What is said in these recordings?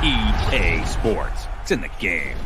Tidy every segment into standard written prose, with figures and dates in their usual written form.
EA Sports. It's in the game.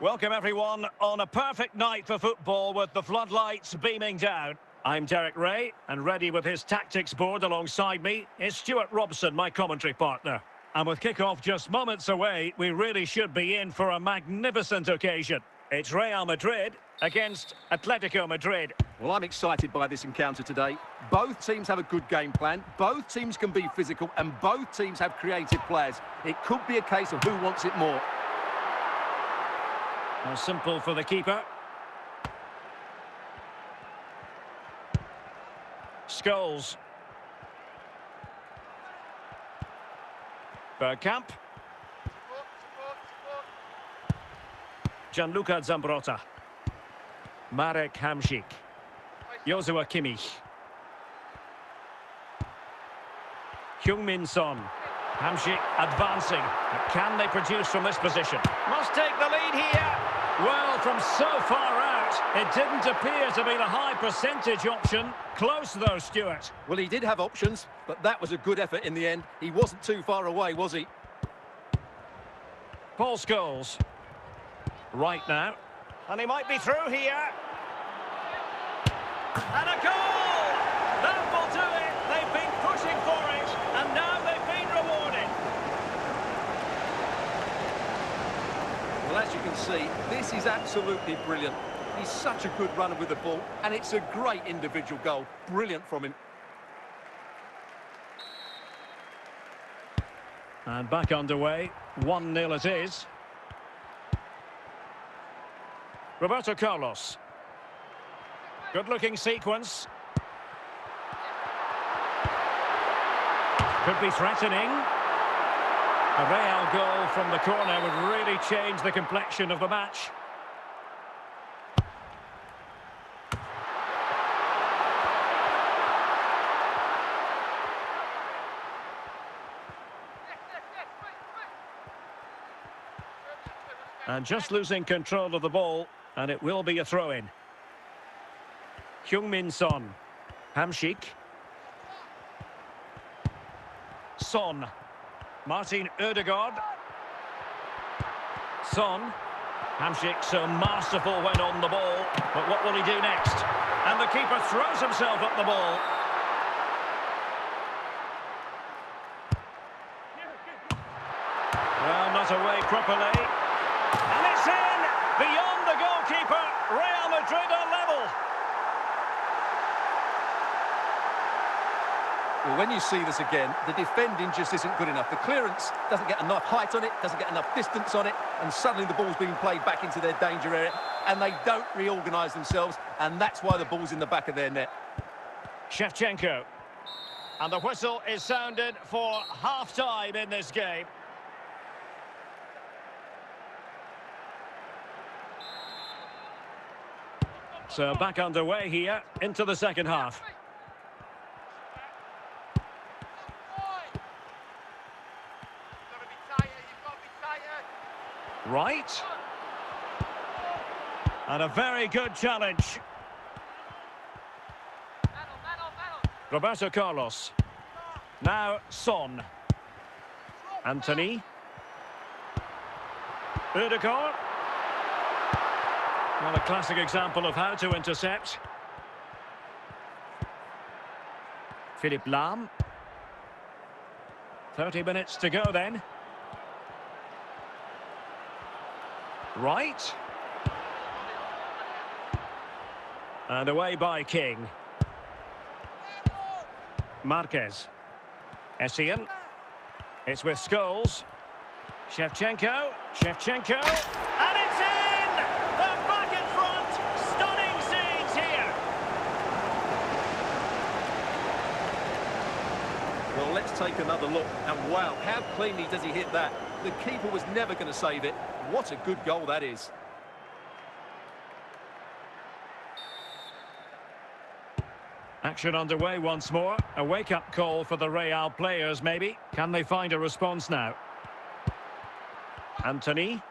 Welcome everyone on a perfect night for football with the floodlights beaming down. I'm Derek Ray, and ready with his tactics board alongside me is Stuart Robson, my commentary partner. And with kick-off just moments away, we really should be in for a magnificent occasion. It's Real Madrid against Atletico Madrid. Well, I'm excited by this encounter today. Both teams have a good game plan, both teams can be physical, and both teams have creative players. It could be a case of who wants it more. Now simple for the keeper. Scholes. Bergkamp. Gianluca Zambrotta. Marek Hamšík. Joshua Kimmich. Heung-min Son. Hamsik advancing. But can they produce from this position? Must take the lead here. Well, from so far out, it didn't appear to be the high percentage option. Close though, Stuart. Well, he did have options, but that was a good effort in the end. He wasn't too far away, was he? Paul Scholes. Right now. And he might be through here. And a goal! That will do it. They've been pushing for it, and now they've been rewarded. Well, as you can see, this is absolutely brilliant. He's such a good runner with the ball, and it's a great individual goal. Brilliant from him. And back underway. 1-0 it is. Roberto Carlos. Good-looking sequence. Could be threatening. A Real goal from the corner would really change the complexion of the match. And just losing control of the ball, and it will be a throw-in. Heung-min Son. Hamsik. Son. Martin Ødegaard. Son. Hamsik so masterful when on the ball, but what will he do next? And the keeper throws himself at the ball. Well, not away properly. And it's in! Beyond the goalkeeper, Real Madrid are level. Well, when you see this again, the defending just isn't good enough. The clearance doesn't get enough height on it, doesn't get enough distance on it, and suddenly the ball's being played back into their danger area, and they don't reorganise themselves, and that's why the ball's in the back of their net. Shevchenko. And the whistle is sounded for half-time in this game. So back underway here into the second half. Right. And a very good challenge. Roberto Carlos. Now Son. Anthony. Ødegaard. Well, a classic example of how to intercept. Philipp Lahm. 30 minutes to go then. Right. And away by King. Marquez. Essien. It's with Scholes. Shevchenko. Shevchenko. And it's in! They're back in front. Stunning scenes here. Well, let's take another look. And wow, how cleanly does he hit that? The keeper was never going to save it. What a good goal that is. Action underway once more. A wake-up call for the Real players, maybe. Can they find a response now? Anthony.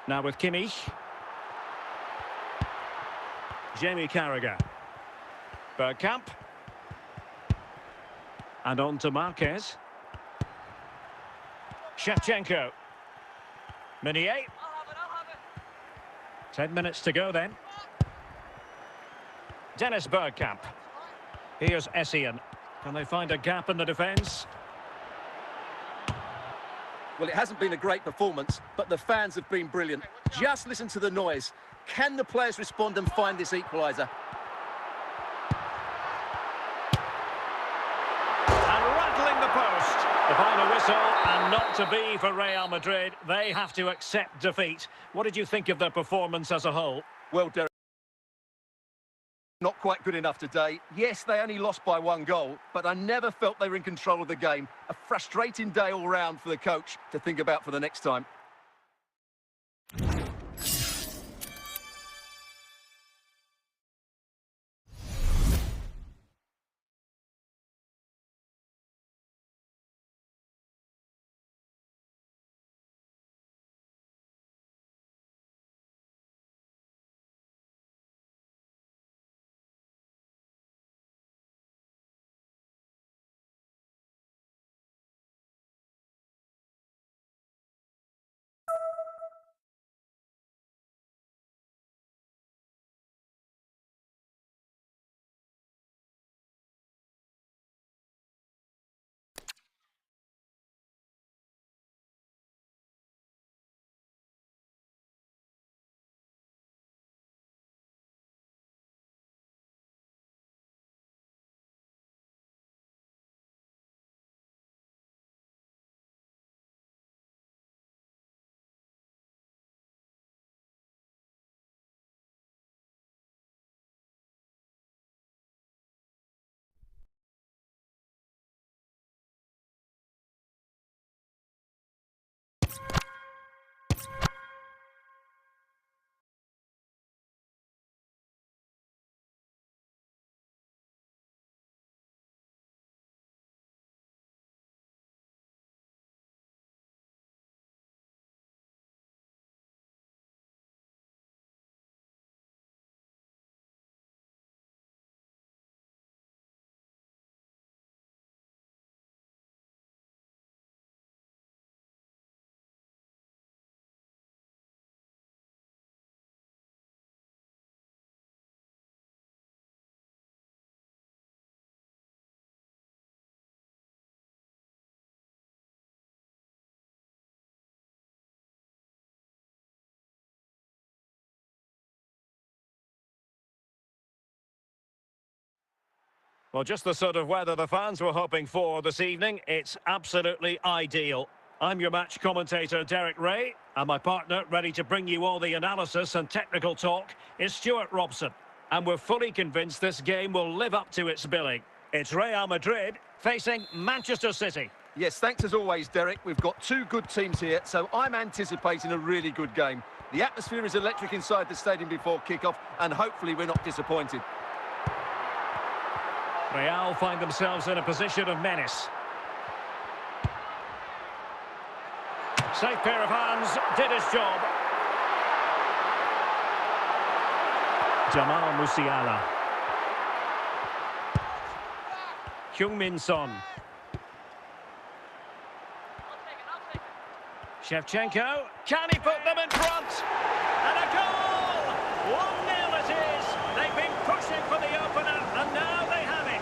Now with Kimmich. Jamie Carragher. Bergkamp. And on to Marquez. Shevchenko. Meunier. 10 minutes to go then. Dennis Bergkamp. Here's Essien. Can they find a gap in the defence? Well, it hasn't been a great performance, but the fans have been brilliant. Just listen to the noise. Can the players respond and find this equaliser? And rattling the post. The final whistle, and not to be for Real Madrid. They have to accept defeat. What did you think of their performance as a whole? Well, Derek, not quite good enough today. Yes, they only lost by 1 goal, but I never felt they were in control of the game. A frustrating day all round for the coach to think about for the next time. Well, just the sort of weather the fans were hoping for this evening. It's absolutely ideal. I'm your match commentator, Derek Ray, and my partner, ready to bring you all the analysis and technical talk, is Stuart Robson. And we're fully convinced this game will live up to its billing. It's Real Madrid facing Manchester City. Yes, thanks as always, Derek. We've got two good teams here, so I'm anticipating a really good game. The atmosphere is electric inside the stadium before kick-off, and hopefully we're not disappointed. Real find themselves in a position of menace. Safe pair of hands, did his job. Jamal Musiala. Heung-min Son. Shevchenko, can he put them in front? And a goal! 1-0 it is. They've been pushing for the opener, and now they have it.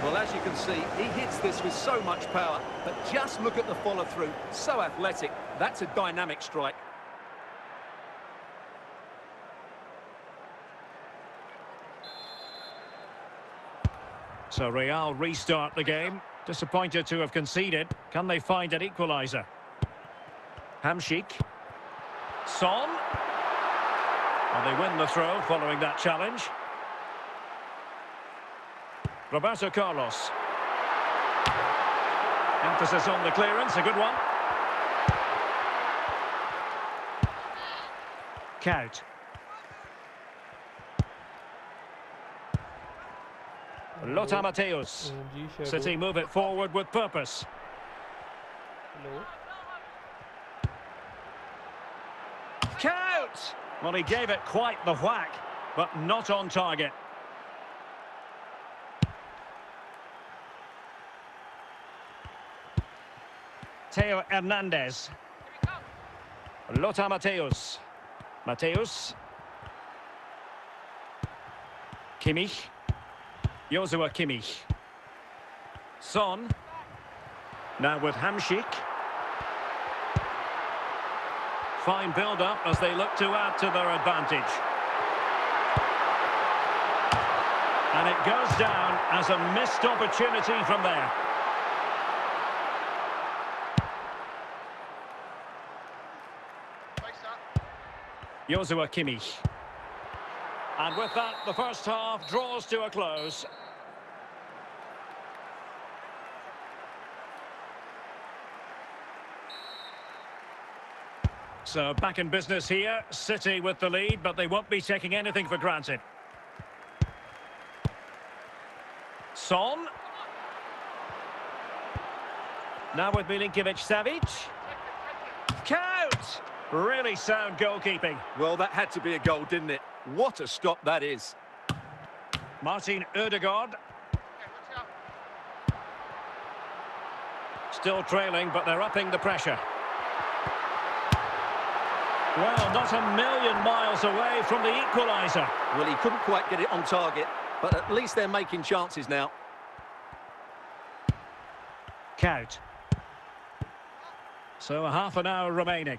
Well, as you can see, he hits this with so much power, but just look at the follow-through. So athletic. That's a dynamic strike. So Real restart the game. Disappointed to have conceded. Can they find an equaliser? Hamšík. Son. And they win the throw following that challenge. Roberto Carlos. Emphasis on the clearance, a good one. Count. Lothar Matthäus. City move it forward with purpose. Count! Well, he gave it quite the whack, but not on target. Theo Hernandez. Lothar Matthäus. Matthäus. Kimmich. Joshua Kimmich. Son. Now with Hamšík. Fine build-up as they look to add to their advantage. And it goes down as a missed opportunity from there. Joshua Kimmich. And with that, the first half draws to a close. So back in business here, City with the lead, but they won't be taking anything for granted. Son. Now with Milinkovic-Savic. Count! Really sound goalkeeping. Well, that had to be a goal, didn't it? What a stop that is. Martin Ødegaard. Still trailing, but they're upping the pressure. Well, not a million miles away from the equaliser. Well, he couldn't quite get it on target, but at least they're making chances now. Count. So a half an hour remaining.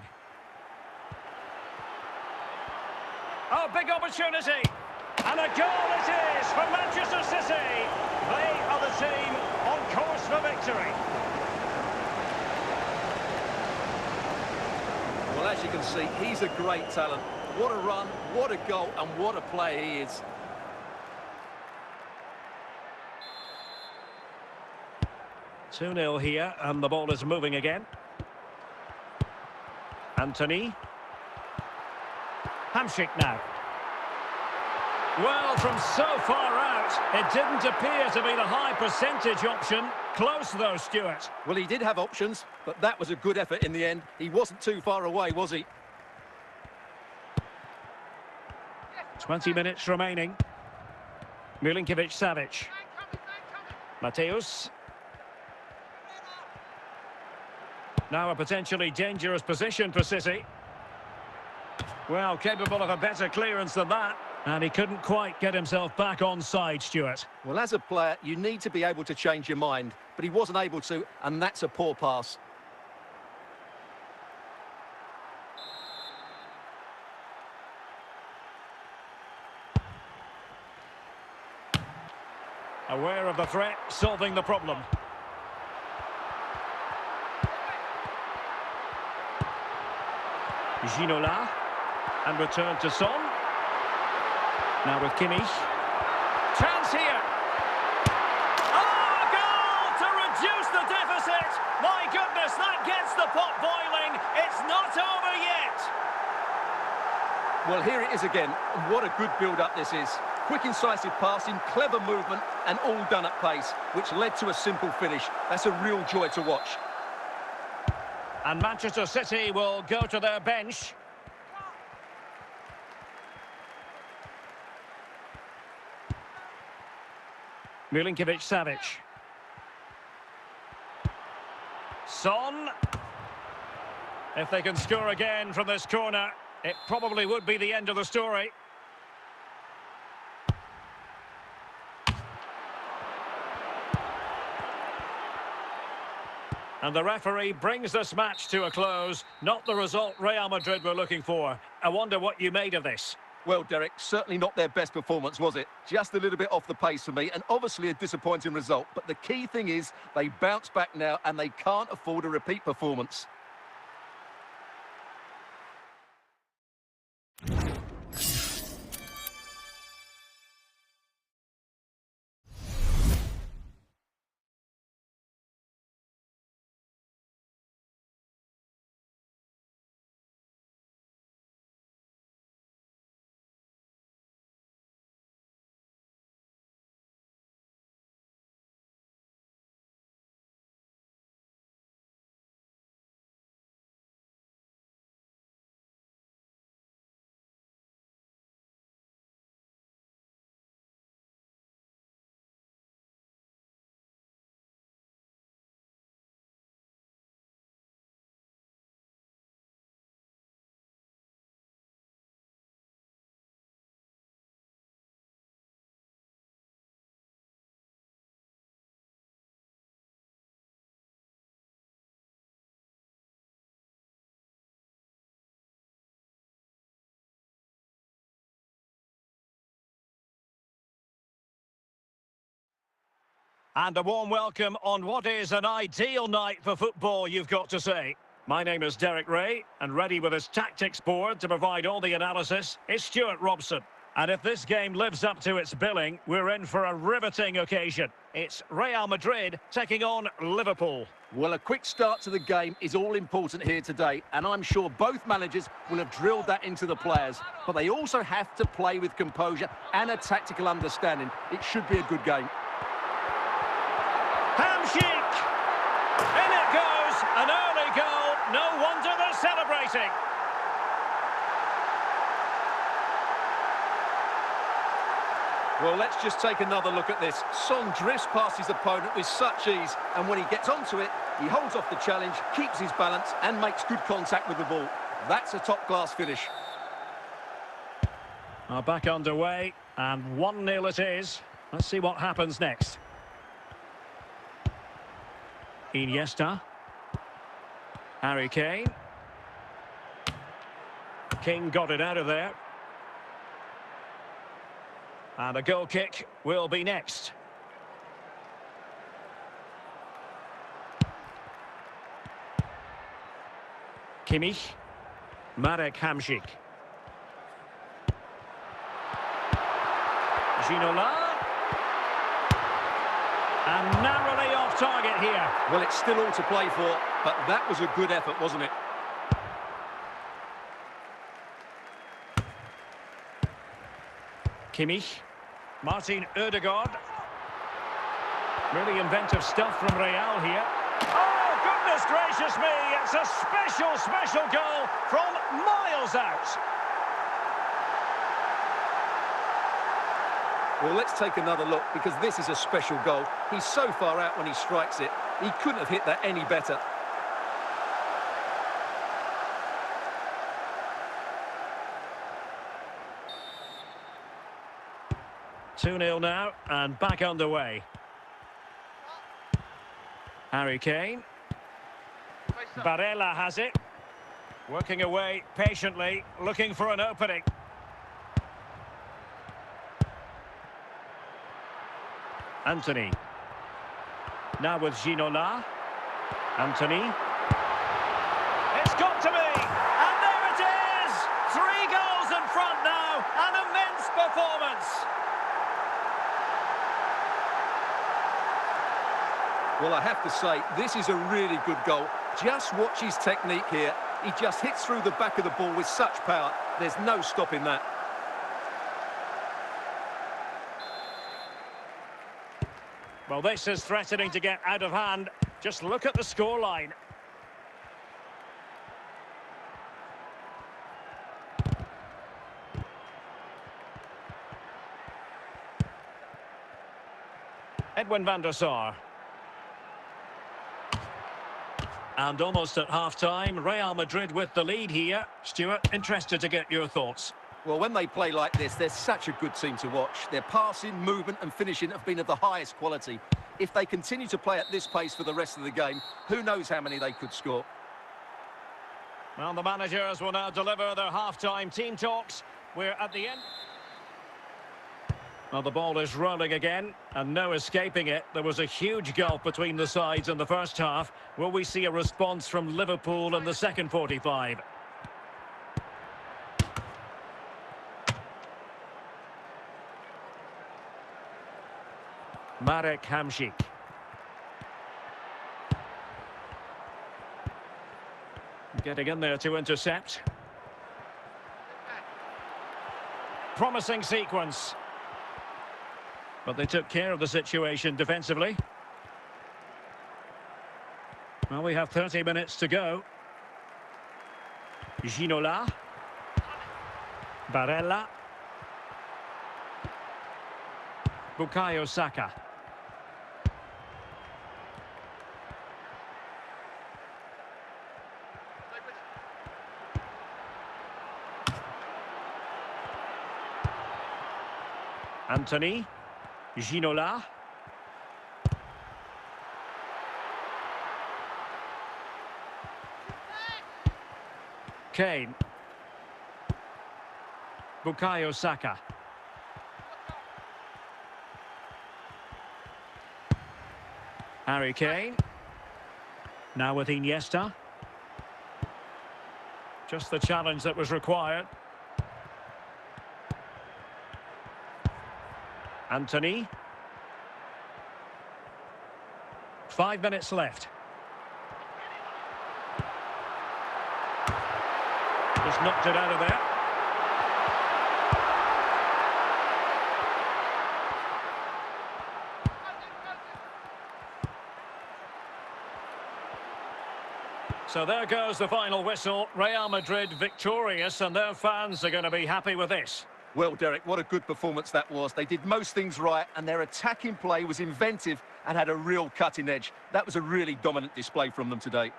Oh, big opportunity. And a goal it is for Manchester City. They are the team on course for victory. Well, as you can see, he's a great talent. What a run, what a goal, and what a player he is. Two 2-0 here, and the ball is moving again. Anthony. Hamšík now. Well, from so far out, it didn't appear to be the high percentage option. Close though, Stuart. Well, he did have options, but that was a good effort in the end. He wasn't too far away, was he? 20 minutes remaining. Milinkovic-Savic. Matthäus. Now a potentially dangerous position for City. Well, capable of a better clearance than that. And he couldn't quite get himself back on side, Stuart. Well, as a player, you need to be able to change your mind. But he wasn't able to, and that's a poor pass. Aware of the threat, solving the problem. Ginola. And return to Son. Now with Kimmich. Chance here. Oh, goal to reduce the deficit. My goodness, that gets the pot boiling. It's not over yet. Well, here it is again. What a good build-up this is. Quick, incisive passing, clever movement, and all done at pace, which led to a simple finish. That's a real joy to watch. And Manchester City will go to their bench. Milinkovic-Savic. Son. If they can score again from this corner, it probably would be the end of the story. And the referee brings this match to a close. Not the result Real Madrid were looking for. I wonder what you made of this. Well, Derek, certainly not their best performance, was it? Just a little bit off the pace for me, and obviously a disappointing result. But the key thing is they bounce back now, and they can't afford a repeat performance. And a warm welcome on what is an ideal night for football, you've got to say. My name is Derek Ray, and ready with his tactics board to provide all the analysis is Stuart Robson. And if this game lives up to its billing, we're in for a riveting occasion. It's Real Madrid taking on Liverpool. Well, a quick start to the game is all important here today, and I'm sure both managers will have drilled that into the players. But they also have to play with composure and a tactical understanding. It should be a good game. Hamsik! In it goes, an early goal. No wonder they're celebrating. Well, let's just take another look at this. Son drifts past his opponent with such ease, and when he gets onto it, he holds off the challenge, keeps his balance, and makes good contact with the ball. That's a top-class finish. Back underway, and 1-0 it is. Let's see what happens next. Iniesta. Harry Kane. King got it out of there. And a goal kick will be next. Kimmich. Marek Hamsik. Ginola. And narrowly off target here. Well, it's still all to play for, but that was a good effort, wasn't it? Kimmich. Martin Ødegaard. Really inventive stuff from Real here. Oh, goodness gracious me! It's a special goal from miles out. Well, let's take another look, because this is a special goal. He's so far out when he strikes it. He couldn't have hit that any better. Two 2-0 now, and back underway. Harry Kane. Barella has it. Working away patiently, looking for an opening. Anthony. Now with Ginola. Anthony. It's got to be! And there it is! 3 goals in front now. An immense performance. Well, I have to say, this is a really good goal. Just watch his technique here. He just hits through the back of the ball with such power. There's no stopping that. Well, this is threatening to get out of hand. Just look at the scoreline. Edwin van der Sar. And almost at half-time, Real Madrid with the lead here. Stuart, interested to get your thoughts. Well, when they play like this, they're such a good team to watch. Their passing, movement and finishing have been of the highest quality. If they continue to play at this pace for the rest of the game, who knows how many they could score. Well, the managers will now deliver their half-time team talks. We're at the end. Well, the ball is rolling again, and no escaping it. There was a huge gulf between the sides in the first half. Will we see a response from Liverpool in the second 45? Marek Hamšík. Getting in there to intercept. Promising sequence. But they took care of the situation defensively. Well, we have 30 minutes to go. Ginola. Barella. Bukayo Saka. Anthony. Ginola. Kane. Bukayo Saka. Harry Kane. Now with Iniesta. Just the challenge that was required. Anthony. 5 minutes left. Just knocked it out of there. So there goes the final whistle. Real Madrid victorious, and their fans are going to be happy with this. Well, Derek, what a good performance that was. They did most things right, and their attacking play was inventive and had a real cutting edge. That was a really dominant display from them today.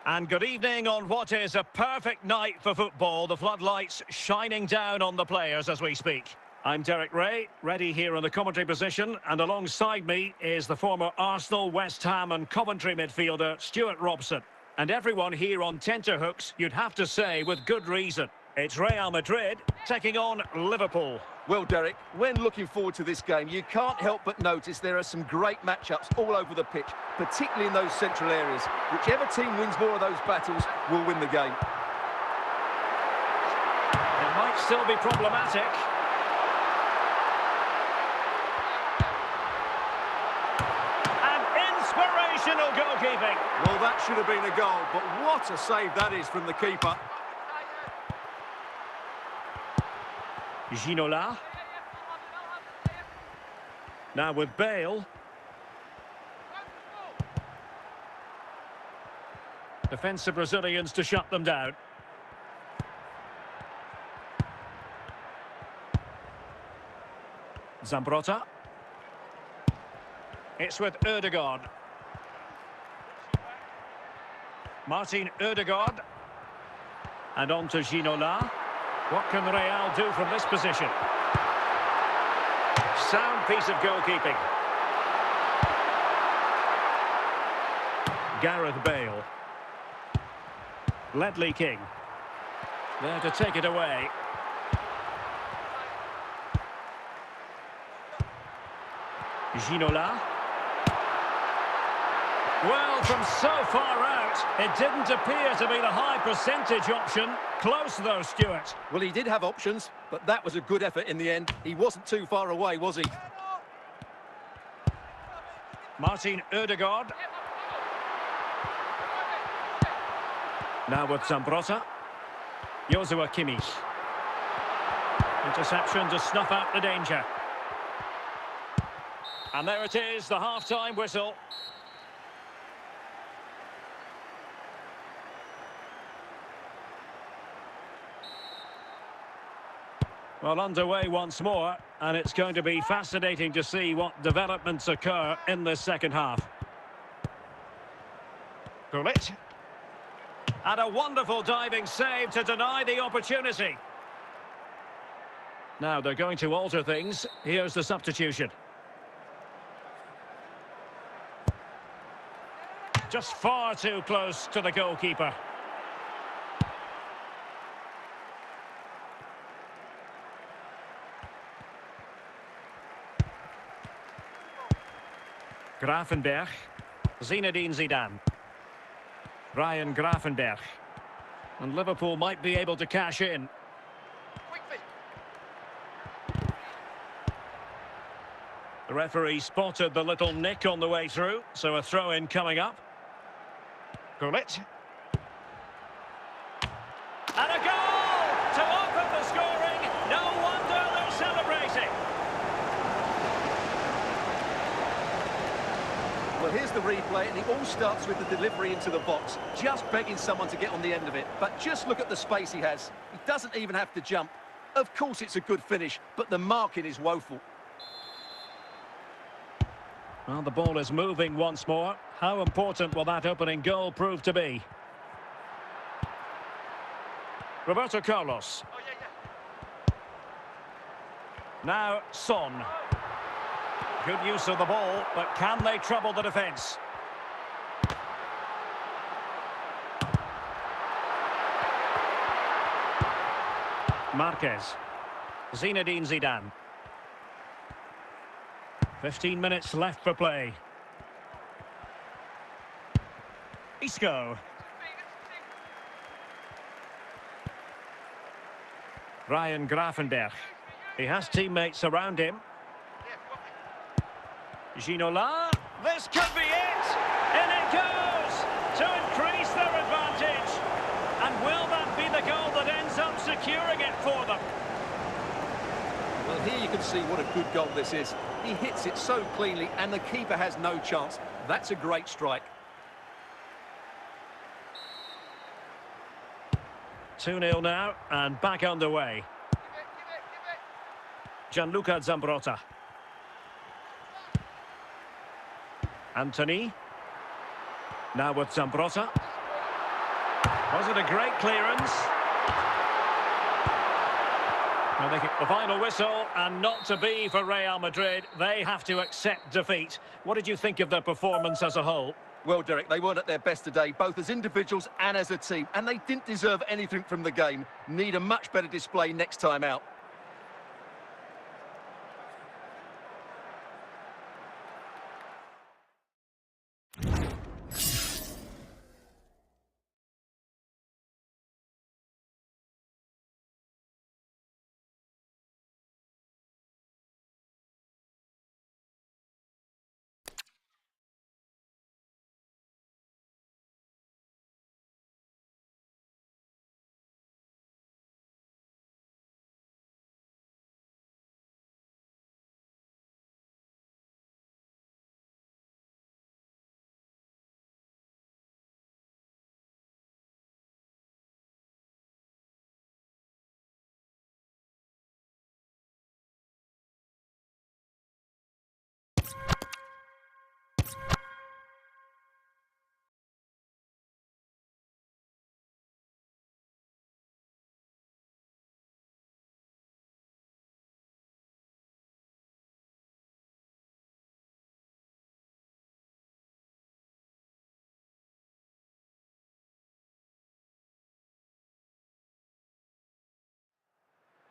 And good evening on what is a perfect night for football. The floodlights shining down on the players as we speak. I'm Derek Ray, ready here in the commentary position, and alongside me is the former Arsenal, West Ham and Coventry midfielder Stuart Robson. And everyone here on tenterhooks, you'd have to say with good reason. It's Real Madrid taking on Liverpool. Well, Derek, when looking forward to this game, you can't help but notice there are some great matchups all over the pitch, particularly in those central areas. Whichever team wins more of those battles will win the game. It might still be problematic. goalkeeping. Well, that should have been a goal, but what a save that is from the keeper. Ginola. Now with Bale. Defensive Brazilians to shut them down. Zambrotta. It's with Ødegaard. Martin Ødegaard. And on to Ginola. What can Real do from this position? Sound piece of goalkeeping. Gareth Bale. Ledley King. There to take it away. Ginola. Well, from so far out, it didn't appear to be the high percentage option. Close though, Stuart. Well, he did have options, but that was a good effort in the end. He wasn't too far away, was he? Martin Ødegaard. Now with Zambrotta. Joshua Kimmich. Interception to snuff out the danger. And there it is, the half-time whistle. Well, underway once more, and it's going to be fascinating to see what developments occur in this second half. Gullit. And a wonderful diving save to deny the opportunity. Now they're going to alter things. Here's the substitution. Just far too close to the goalkeeper. Gravenberch. Zinedine Zidane. Ryan Gravenberch. And Liverpool might be able to cash in. The referee spotted the little nick on the way through, so a throw-in coming up. Gullit. And a goal to open the scoring. No wonder they're celebrating. Well, here's the replay, and it all starts with the delivery into the box. Just begging someone to get on the end of it. But just look at the space he has. He doesn't even have to jump. Of course it's a good finish, but the marking is woeful. Well, the ball is moving once more. How important will that opening goal prove to be? Roberto Carlos. Now, Son. Good use of the ball, but can they trouble the defence? Marquez. Zinedine Zidane. 15 minutes left for play. Isco. Ryan Gravenberch. He has teammates around him. Ginola. This could be it. In it goes to increase their advantage. And will that be the goal that ends up securing it for them? Well, here you can see what a good goal this is. He hits it so cleanly, and the keeper has no chance. That's a great strike. 2-0 now, and back underway. Gianluca Zambrotta. Anthony. Now with Zambrotta. Was it a great clearance? Now they get the final whistle, and not to be for Real Madrid. They have to accept defeat. What did you think of their performance as a whole? Well, Derek, they weren't at their best today, both as individuals and as a team, and they didn't deserve anything from the game. Need a much better display next time out.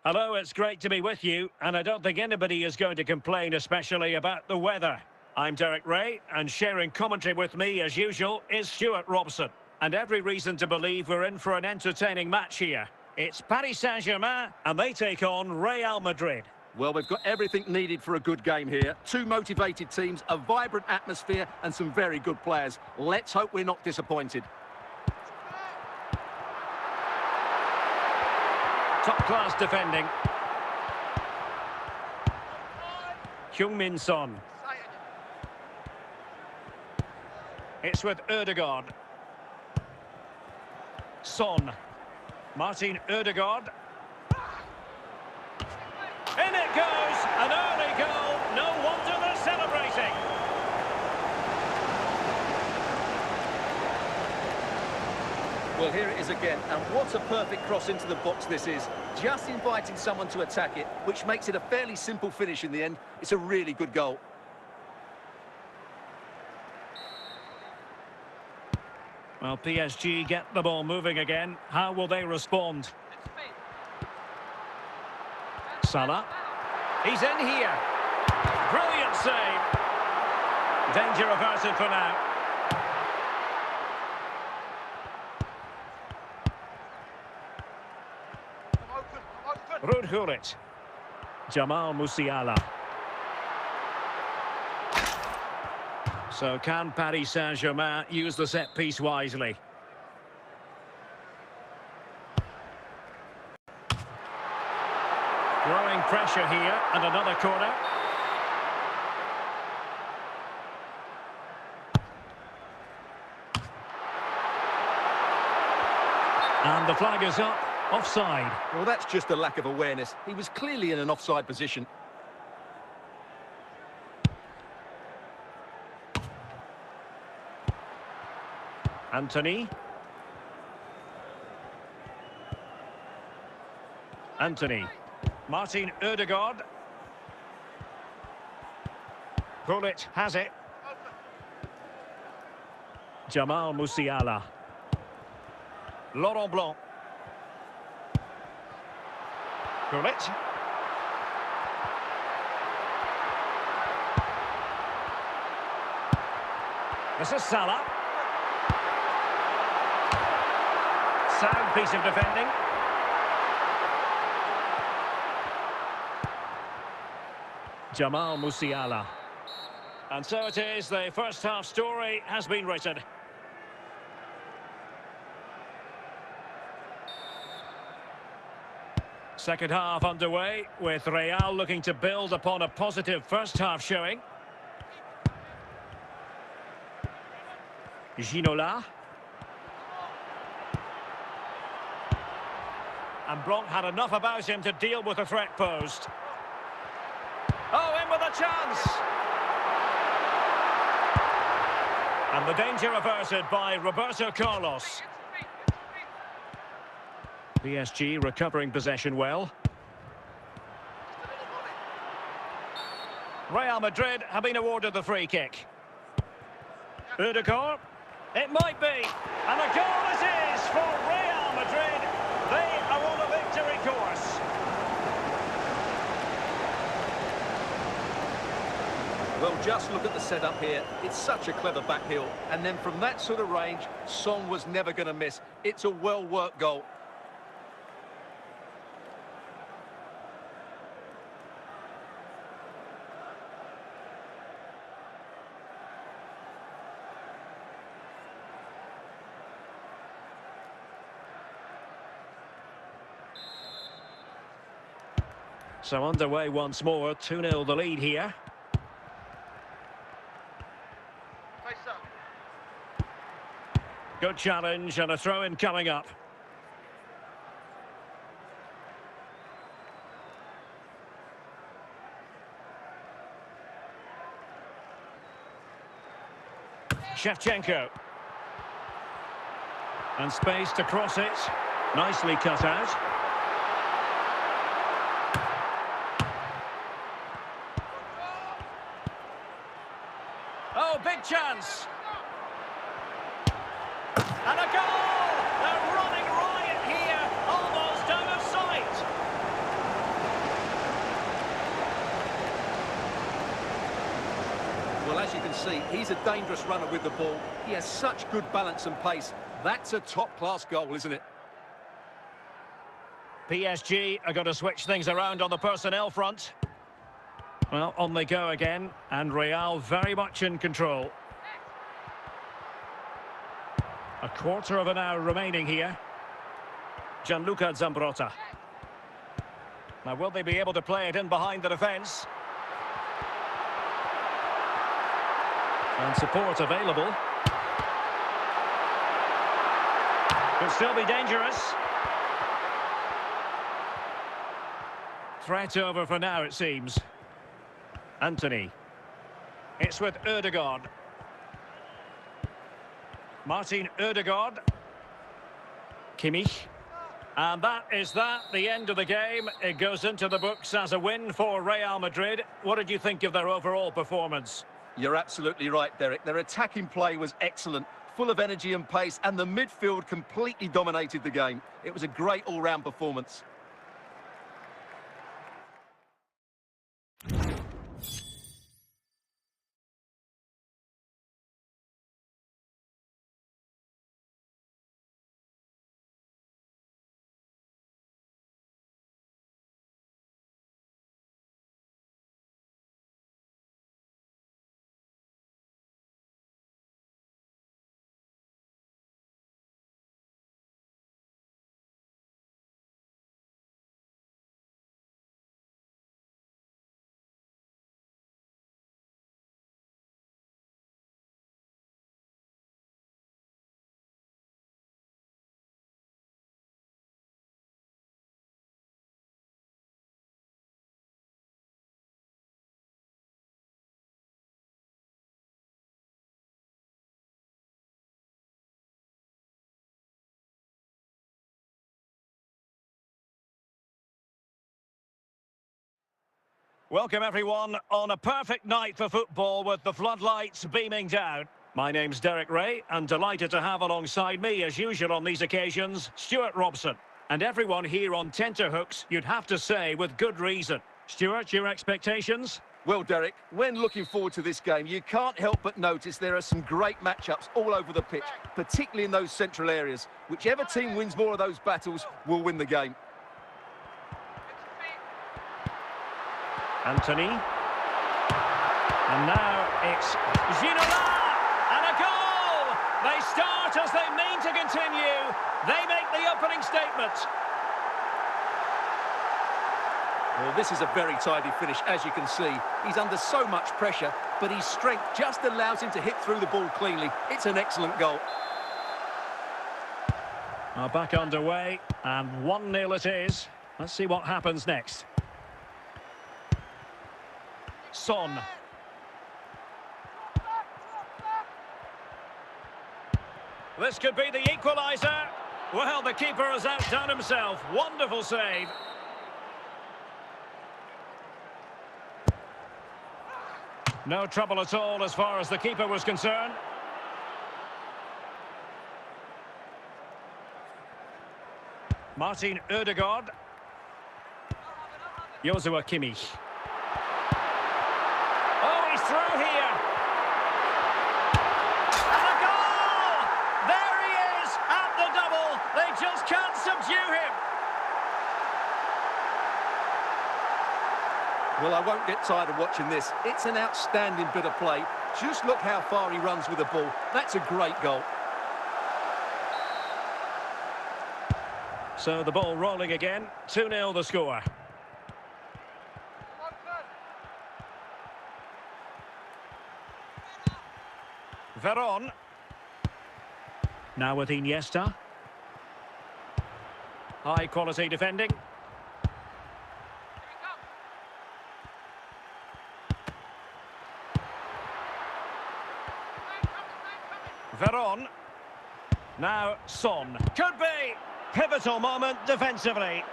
Hello, it's great to be with you, and I don't think anybody is going to complain, especially about the weather. I'm Derek Ray, and sharing commentary with me, as usual, is Stuart Robson. And every reason to believe we're in for an entertaining match here. It's Paris Saint-Germain, and they take on Real Madrid. Well, we've got everything needed for a good game here. Two motivated teams, a vibrant atmosphere, and some very good players. Let's hope we're not disappointed. Top-class defending. Heung-min Son. It's with Ødegaard. Son. Martin Ødegaard. In it goes! An early goal. No wonder they're celebrating. Well, here it is again, and what a perfect cross into the box this is. Just inviting someone to attack it, which makes it a fairly simple finish in the end. It's a really good goal. Well, PSG get the ball moving again. How will they respond? Salah. He's in here. Brilliant save. Danger averted for now. Ruud Gullit. Jamal Musiala. So can Paris Saint-Germain use the set piece wisely? Growing pressure here, and another corner. And the flag is up. Offside. Well, that's just a lack of awareness. He was clearly in an offside position. Anthony. Martin Ødegaard. Gullit has it. Jamal Musiala. Laurent Blanc. Gullit. This is Salah. Sound piece of defending. Jamal Musiala. And so it is, the first half story has been written. Second half underway, with Real looking to build upon a positive first half showing. Ginola. And Blanc had enough about him to deal with the threat posed. Oh, in with a chance! And the danger averted by Roberto Carlos. PSG recovering possession well. Real Madrid have been awarded the free kick. Ødegaard. It might be. And a goal it is for Real Madrid. They are on a victory course. Well, just look at the setup here. It's such a clever back heel. And then from that sort of range, Son was never going to miss. It's a well-worked goal. So underway once more, 2-0 the lead here. Good challenge and a throw-in coming up. Shevchenko. And space to cross it. Nicely cut out. Oh, big chance. And a goal! They're running riot here, almost out of sight. Well, as you can see, he's a dangerous runner with the ball. He has such good balance and pace. That's a top-class goal, isn't it? PSG are going to switch things around on the personnel front. Well, on they go again, and Real very much in control. A quarter of an hour remaining here. Gianluca Zambrotta. Now, will they be able to play it in behind the defence? And support available. Could still be dangerous. Threat over for now, it seems. Anthony. It's with Ødegaard. Martin Ødegaard. Kimmich. And that is that, the end of the game. It goes into the books as a win for Real Madrid. What did you think of their overall performance? You're absolutely right, Derek. Their attacking play was excellent, full of energy and pace, and the midfield completely dominated the game. It was a great all-round performance. Welcome everyone on a perfect night for football with the floodlights beaming down. My name's Derek Ray and delighted to have alongside me as usual on these occasions, Stuart Robson. And everyone here on tenterhooks, you'd have to say with good reason. Stuart, your expectations? Well, Derek, when looking forward to this game, you can't help but notice there are some great matchups all over the pitch, particularly in those central areas. Whichever team wins more of those battles will win the game. Anthony. And now it's Ginola! And a goal! They start as they mean to continue. They make the opening statement. Well, this is a very tidy finish, as you can see. He's under so much pressure, but his strength just allows him to hit through the ball cleanly. It's an excellent goal. Well, back underway, and 1-0 it is. Let's see what happens next. Son. This could be the equaliser. Well, the keeper has outdone himself. Wonderful save. No trouble at all as far as the keeper was concerned. Martin Ødegaard. Joshua Kimmich. Oh, he's through here. And a goal! There he is at the double. They just can't subdue him. Well, I won't get tired of watching this. It's an outstanding bit of play. Just look how far he runs with the ball. That's a great goal. So the ball rolling again. 2-0 the score. Veron. Now with Iniesta. High quality defending. Veron. Now Son. Could be. Pivotal moment defensively.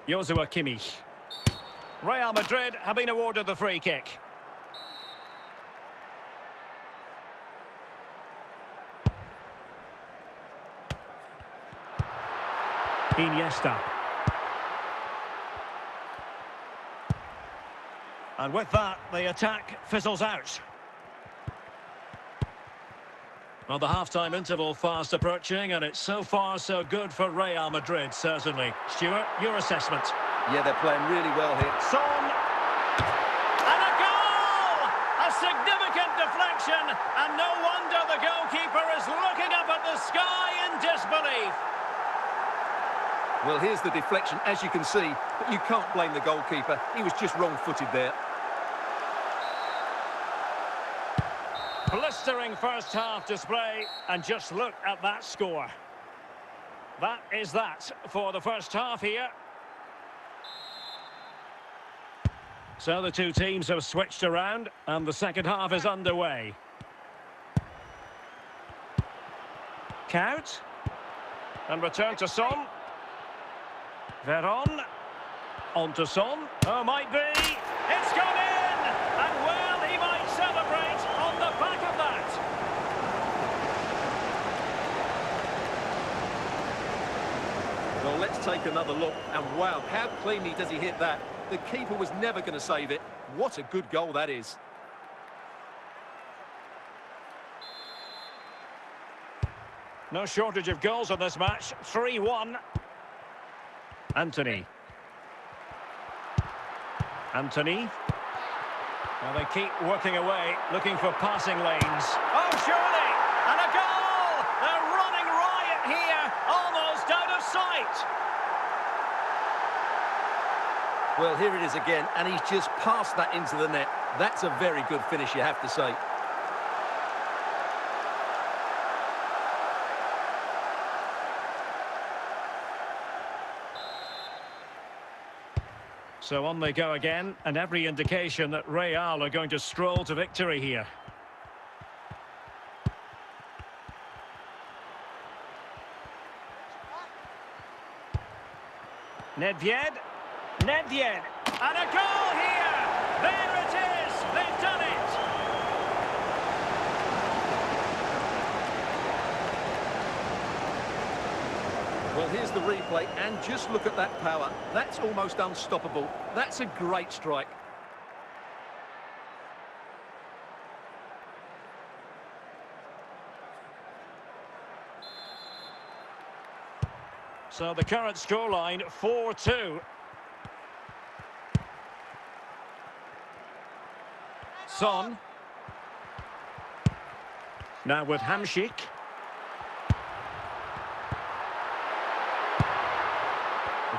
Joshua Kimmich. Real Madrid have been awarded the free kick. Iniesta. And with that, the attack fizzles out. Well, the half-time interval fast approaching, and it's so far so good for Real Madrid, certainly. Stuart, your assessment? Yeah, they're playing really well here. Son! And a goal! A significant deflection, and no wonder the goalkeeper is looking up at the sky in disbelief. Well, here's the deflection, as you can see, but you can't blame the goalkeeper. He was just wrong-footed there. Blistering first-half display, and just look at that score. That is that for the first half here. So the two teams have switched around, and the second half is underway. Count. And return to Son. Veron. On to Son. Oh, might be. It's gone in! And well, he might celebrate on the back of that. Well, let's take another look. And wow, how cleanly does he hit that? The keeper was never going to save it. What a good goal that is. No shortage of goals on this match. 3-1. Anthony. Anthony. Well, they keep working away, looking for passing lanes. Oh, surely! And a goal! They're running riot here, almost out of sight. Well, here it is again, and he's just passed that into the net. That's a very good finish, you have to say. So on they go again, and every indication that Real are going to stroll to victory here. Nedved. Nedved. And a goal here! There it is! They've done it! Well, here's the replay, and just look at that power. That's almost unstoppable. That's a great strike. So the current scoreline, 4-2. Son. Now with Hamšík.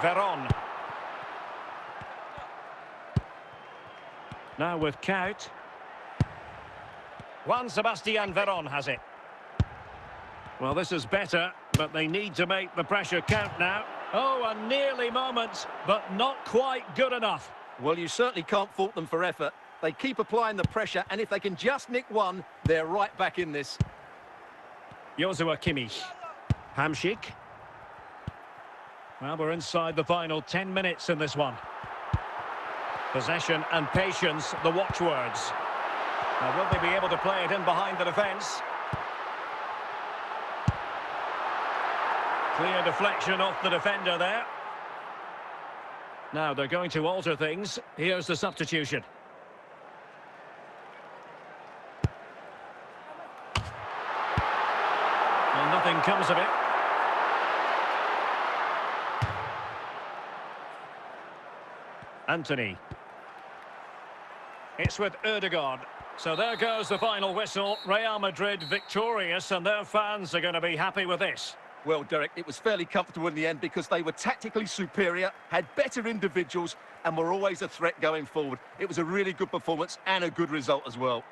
Veron. Now with Count. Juan Sebastian Veron has it. Well, this is better, but they need to make the pressure count now. Oh, a nearly moment, but not quite good enough. Well, you certainly can't fault them for effort. They keep applying the pressure, and if they can just nick one, they're right back in this. Joshua Kimmich. Hamšík. Well, we're inside the final 10 minutes in this one. Possession and patience, the watchwords. Now, will they be able to play it in behind the defence? Clear deflection off the defender there. Now, they're going to alter things. Here's the substitution. Well, nothing comes of it. Anthony. It's with Ødegaard. So there goes the final whistle. Real Madrid victorious, and their fans are going to be happy with this. Well, Derek, it was fairly comfortable in the end because they were tactically superior, had better individuals, and were always a threat going forward. It was a really good performance and a good result as well.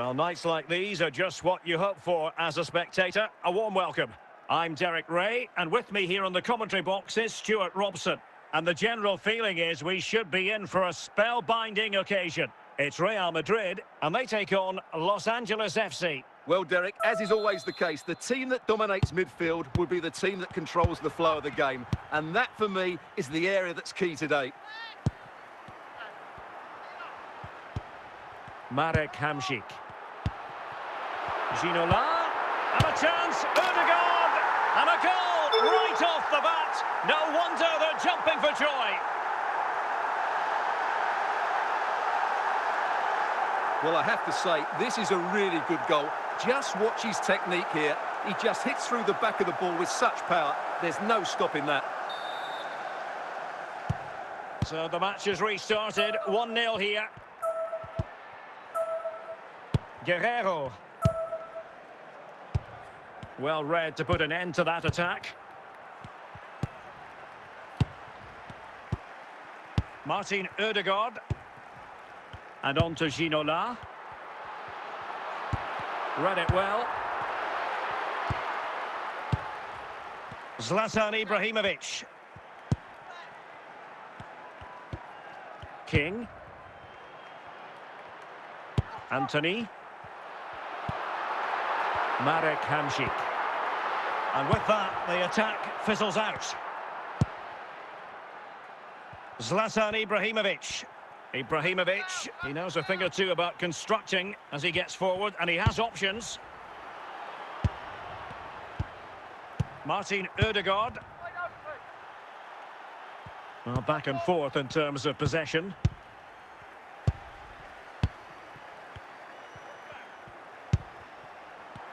Well, nights like these are just what you hope for as a spectator. A warm welcome. I'm Derek Ray, and with me here on the commentary box is Stuart Robson. And the general feeling is we should be in for a spellbinding occasion. It's Real Madrid, and they take on Los Angeles FC. Well, Derek, as is always the case, the team that dominates midfield will be the team that controls the flow of the game. And that, for me, is the area that's key today. Marek Hamšík. Ginola, and a chance, Ødegaard, and a goal right off the bat. No wonder they're jumping for joy. Well, I have to say, this is a really good goal. Just watch his technique here. He just hits through the back of the ball with such power. There's no stopping that. So the match has restarted, 1-0 here. Guerrero. Well read to put an end to that attack. Martin Ødegaard. And on to Ginola. Read it well. Zlatan Ibrahimovic. King. Anthony. Marek Hamšík. And with that, the attack fizzles out. Zlatan Ibrahimovic. Ibrahimovic, he knows a thing or two about constructing as he gets forward, and he has options. Martin Ødegaard. Well, back and forth in terms of possession.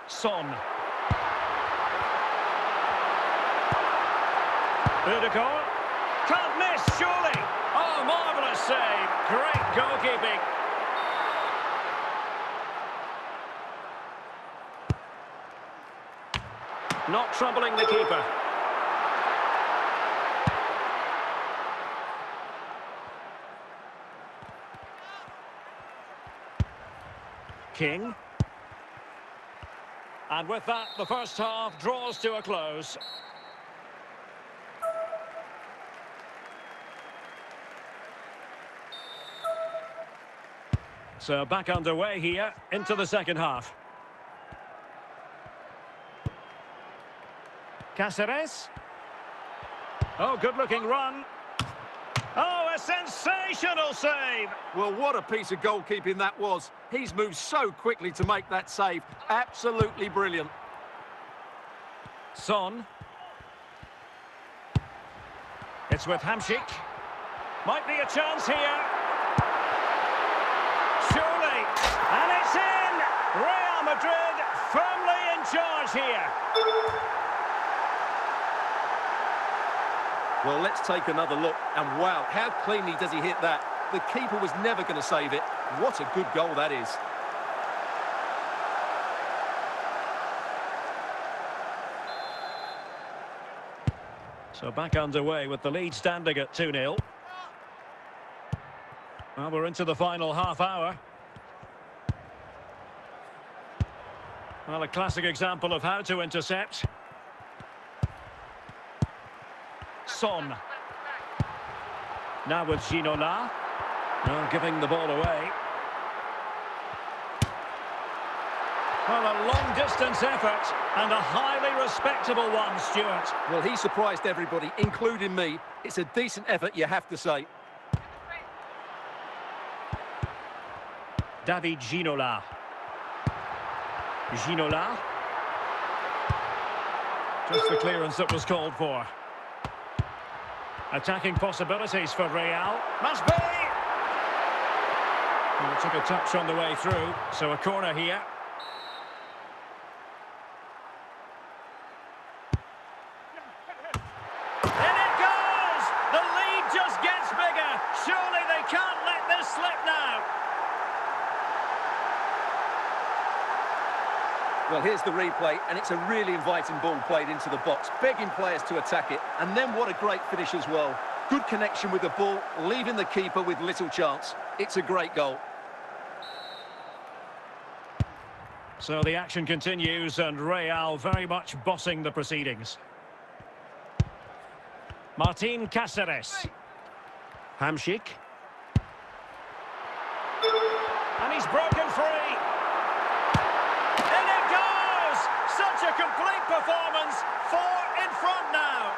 Son. Ødegaard. Can't miss, surely. Oh, marvellous save. Great goalkeeping. Not troubling the keeper. King. And with that, the first half draws to a close. So back underway here into the second half. Cáceres. Oh, good-looking run. Oh, a sensational save! Well, what a piece of goalkeeping that was. He's moved so quickly to make that save. Absolutely brilliant. Son. It's with Hamšík. Might be a chance here. Surely. And it's in! Real Madrid firmly in charge here. Well, let's take another look. And wow, how cleanly does he hit that? The keeper was never going to save it. What a good goal that is. So back underway with the lead standing at 2-0. Well, we're into the final half hour. Well, a classic example of how to intercept. Son. Now with Ginola. Well, giving the ball away. Well, a long-distance effort and a highly respectable one, Stuart. Well, he surprised everybody, including me. It's a decent effort, you have to say. David Ginola. Ginola. Just the clearance that was called for. Attacking possibilities for Real. Must be! Well, it took a touch on the way through, so a corner here. In it goes! The lead just gets bigger. Surely they can't let this slip now. Well, here's the replay, and it's a really inviting ball played into the box, begging players to attack it. And then what a great finish as well. Good connection with the ball, leaving the keeper with little chance. It's a great goal. So the action continues and Real very much bossing the proceedings. Martin Cáceres. Hamšík. And he's broken free. In it goes! Such a complete performance. 4 in front now.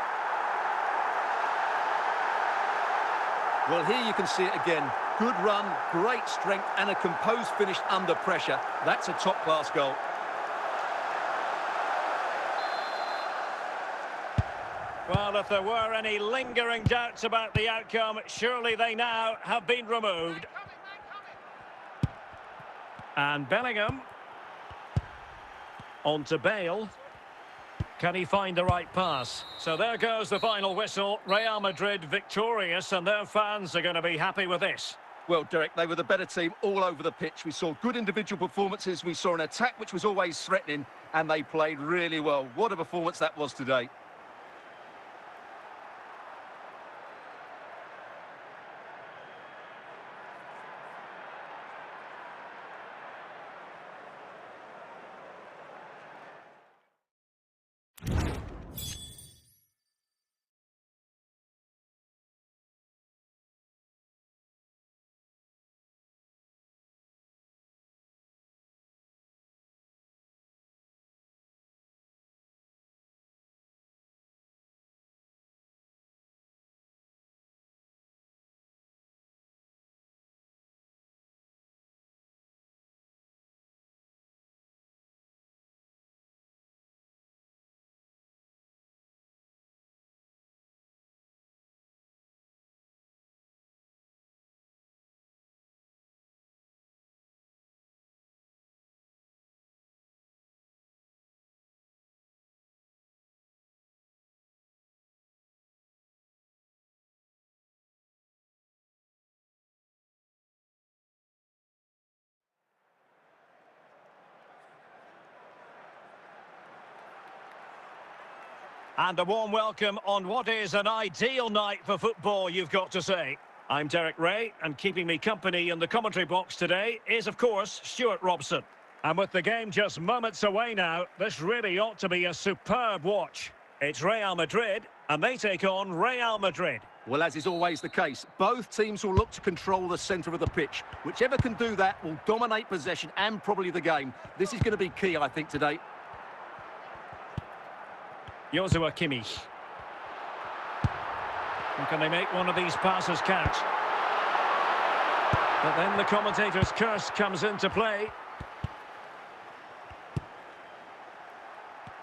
Well, here you can see it again. Good run, great strength, and a composed finish under pressure. That's a top-class goal. Well, if there were any lingering doubts about the outcome, surely they now have been removed. And Bellingham. On to Bale. Can he find the right pass? So there goes the final whistle. Real Madrid victorious, and their fans are going to be happy with this. Well, Derek, they were the better team all over the pitch. We saw good individual performances. We saw an attack which was always threatening, and they played really well. What a performance that was today. And a warm welcome on what is an ideal night for football, you've got to say. I'm Derek Ray, and keeping me company in the commentary box today is, of course, Stuart Robson. And with the game just moments away now, this really ought to be a superb watch. It's Real Madrid, and they take on Real Madrid. Well, as is always the case, both teams will look to control the centre of the pitch. Whichever can do that will dominate possession and probably the game. This is going to be key, I think, today. Joshua Kimmich. And can they make one of these passes count? But then the commentator's curse comes into play.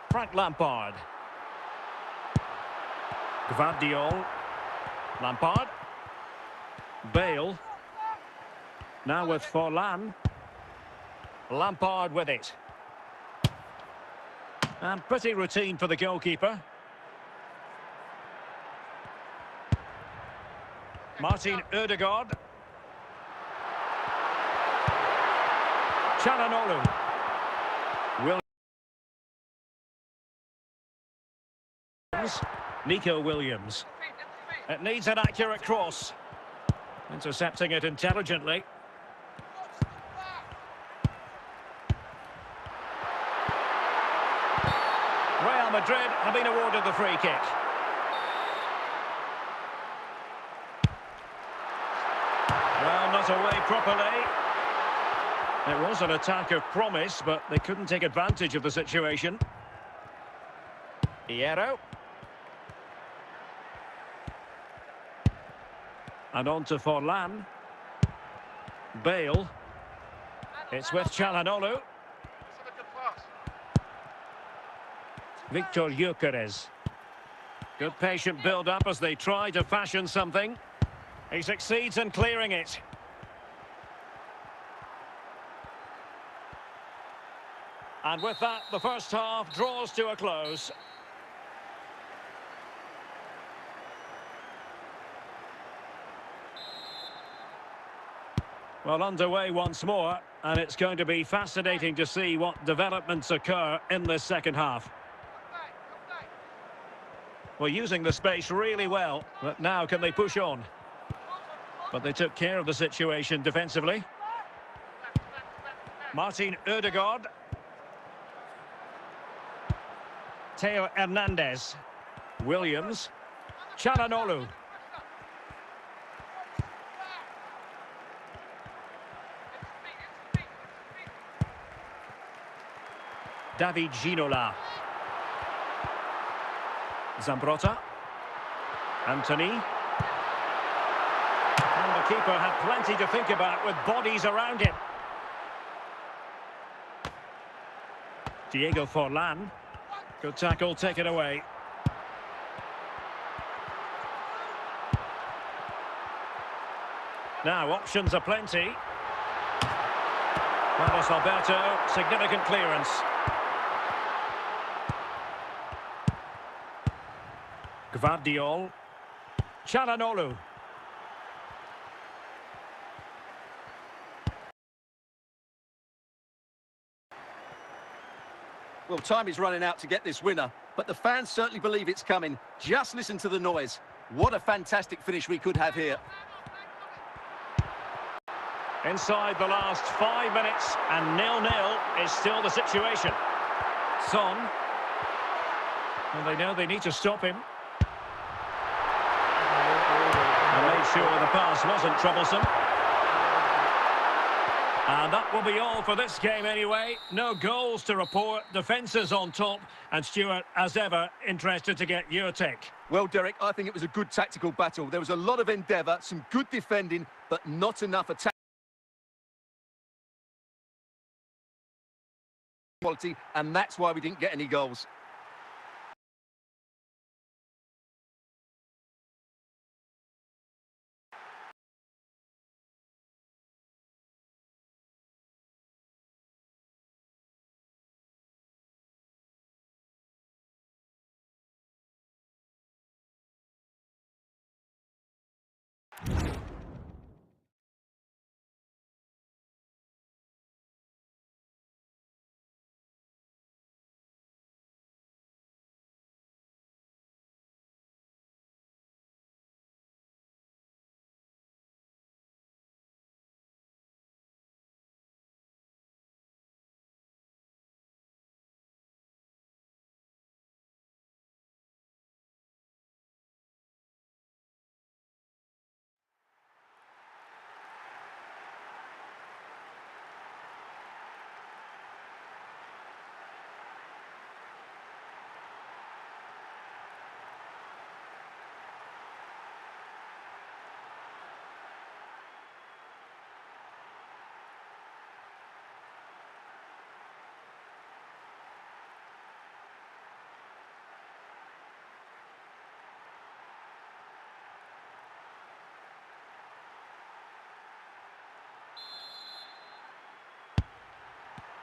Frank Lampard. Gvardiol. Lampard. Bale. Now with Forlan. Lampard with it. And pretty routine for the goalkeeper. Martin Ødegaard. Çalhanoğlu. Williams. Nico Williams. It needs an accurate cross. Intercepting it intelligently. Real Madrid have been awarded the free kick. Well, not away properly. It was an attack of promise, but they couldn't take advantage of the situation. Hierro. And on to Forlan. Bale. It's with Çalhanoğlu. Victor Gyökeres. Good patient build-up as they try to fashion something. He succeeds in clearing it. And with that, the first half draws to a close. Well, underway once more, and it's going to be fascinating to see what developments occur in this second half. Well, using the space really well, but now can they push on? But they took care of the situation defensively. Martin Ødegaard. Theo Hernandez. Williams. Çalhanoğlu. David Ginola. Zambrotta. Anthony. And the keeper had plenty to think about with bodies around him. Diego Forlan. Good tackle, taken away. Now, options are plenty. Carlos Alberto, significant clearance. Gvardiol. Çalhanoğlu. Well, time is running out to get this winner, but the fans certainly believe it's coming. Just listen to the noise. What a fantastic finish we could have here. Inside the last 5 minutes, and 0-0 is still the situation. Son. Well, they know they need to stop him. And made sure the pass wasn't troublesome. And that will be all for this game anyway. No goals to report, defences on top. And Stuart, as ever, interested to get your take. Well, Derek, I think it was a good tactical battle. There was a lot of endeavour, some good defending, but not enough attack quality, and that's why we didn't get any goals.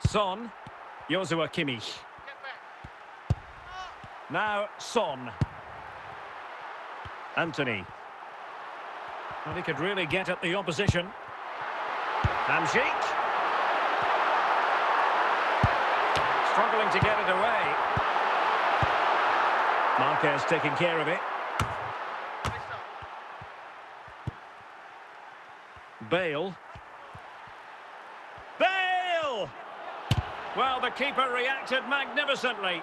Son. Joshua Kimmich. Now Son. Anthony. Well, he could really get at the opposition. Hamsik. Struggling to get it away. Marquez taking care of it. Bale. Bale! Well, the keeper reacted magnificently.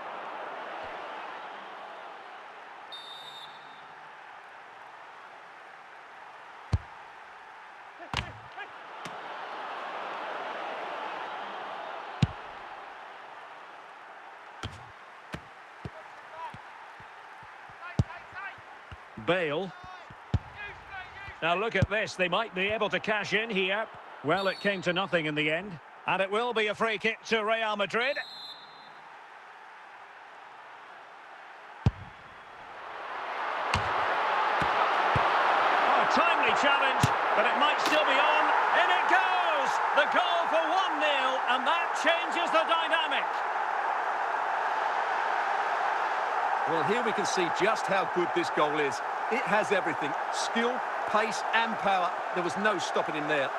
Bale. Now look at this, they might be able to cash in here. Well, it came to nothing in the end. And it will be a free kick to Real Madrid. Oh, a timely challenge, but it might still be on. In it goes! The goal for 1-0, and that changes the dynamic. Well, here we can see just how good this goal is. It has everything. Skill, pace and power. There was no stopping him there.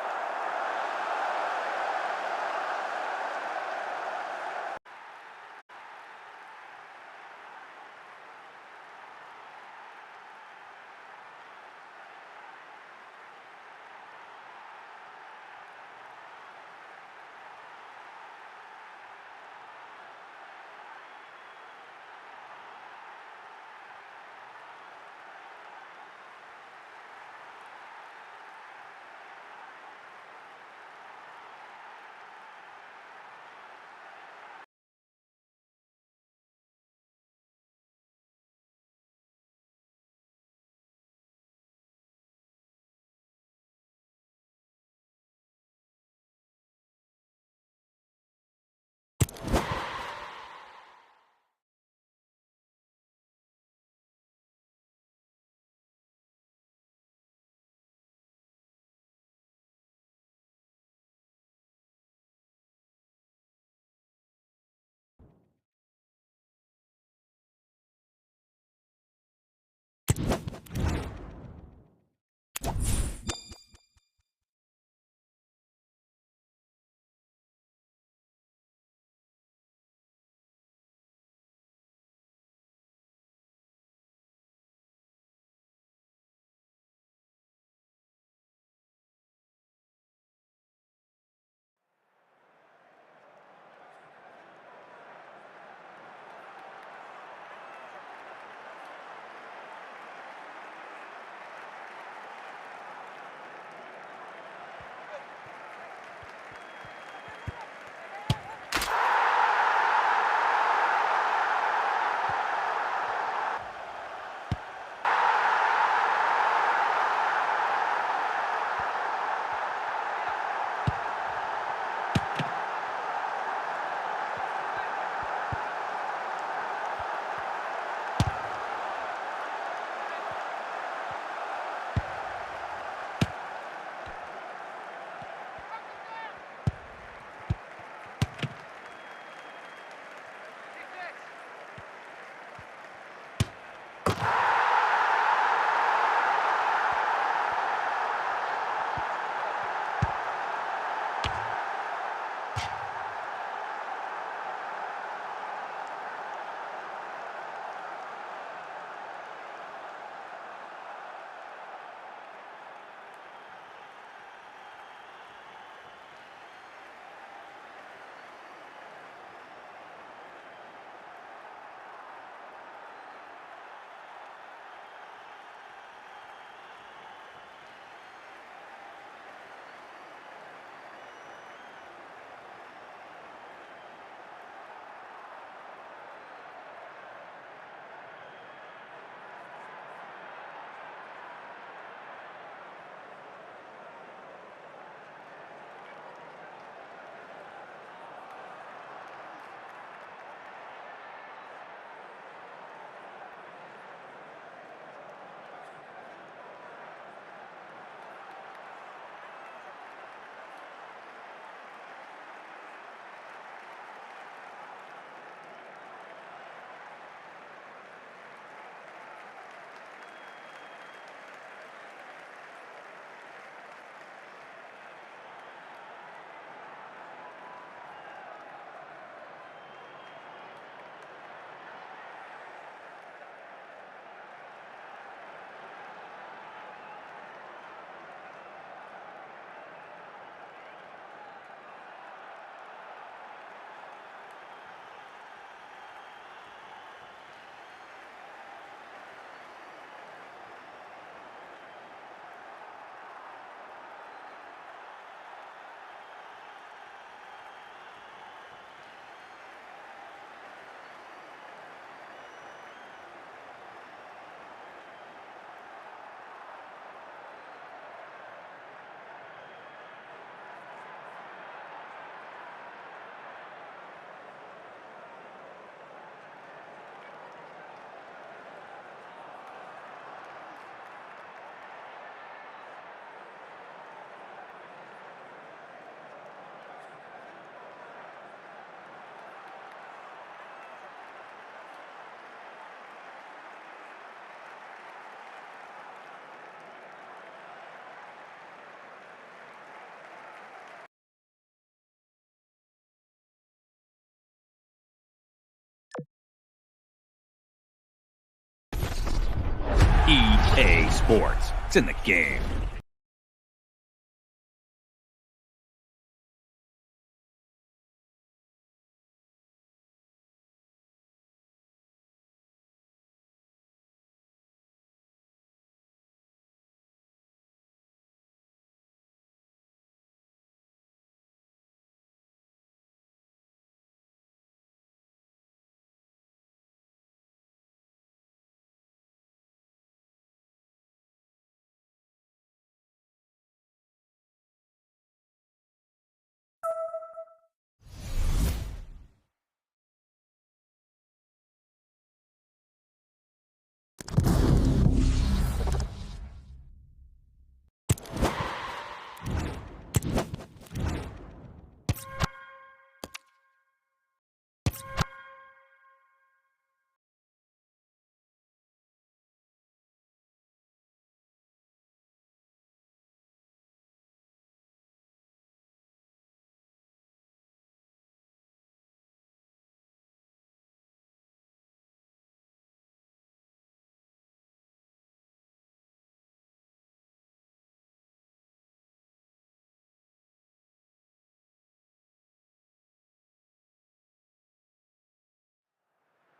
EA Sports. It's in the game.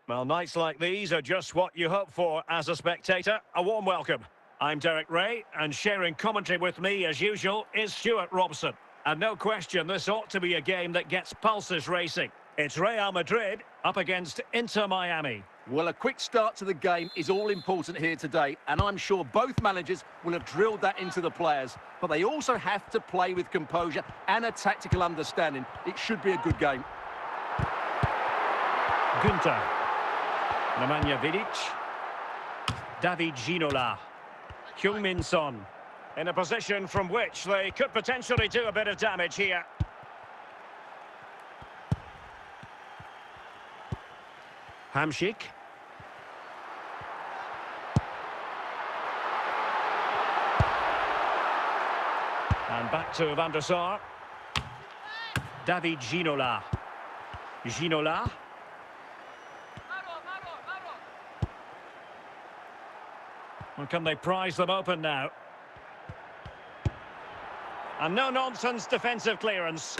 Well, nights like these are just what you hope for as a spectator. A warm welcome. I'm Derek Ray, and sharing commentary with me, as usual, is Stuart Robson. And no question, this ought to be a game that gets pulses racing. It's Real Madrid up against Inter Miami. Well, a quick start to the game is all important here today, and I'm sure both managers will have drilled that into the players. But they also have to play with composure and a tactical understanding. It should be a good game. Günther. Nemanja Vidic. David Ginola. Heung-min Son. In a position from which they could potentially do a bit of damage here. Hamšík. And back to Van der Sar. David Ginola. Ginola. Well, can they prise them open now? And no-nonsense defensive clearance.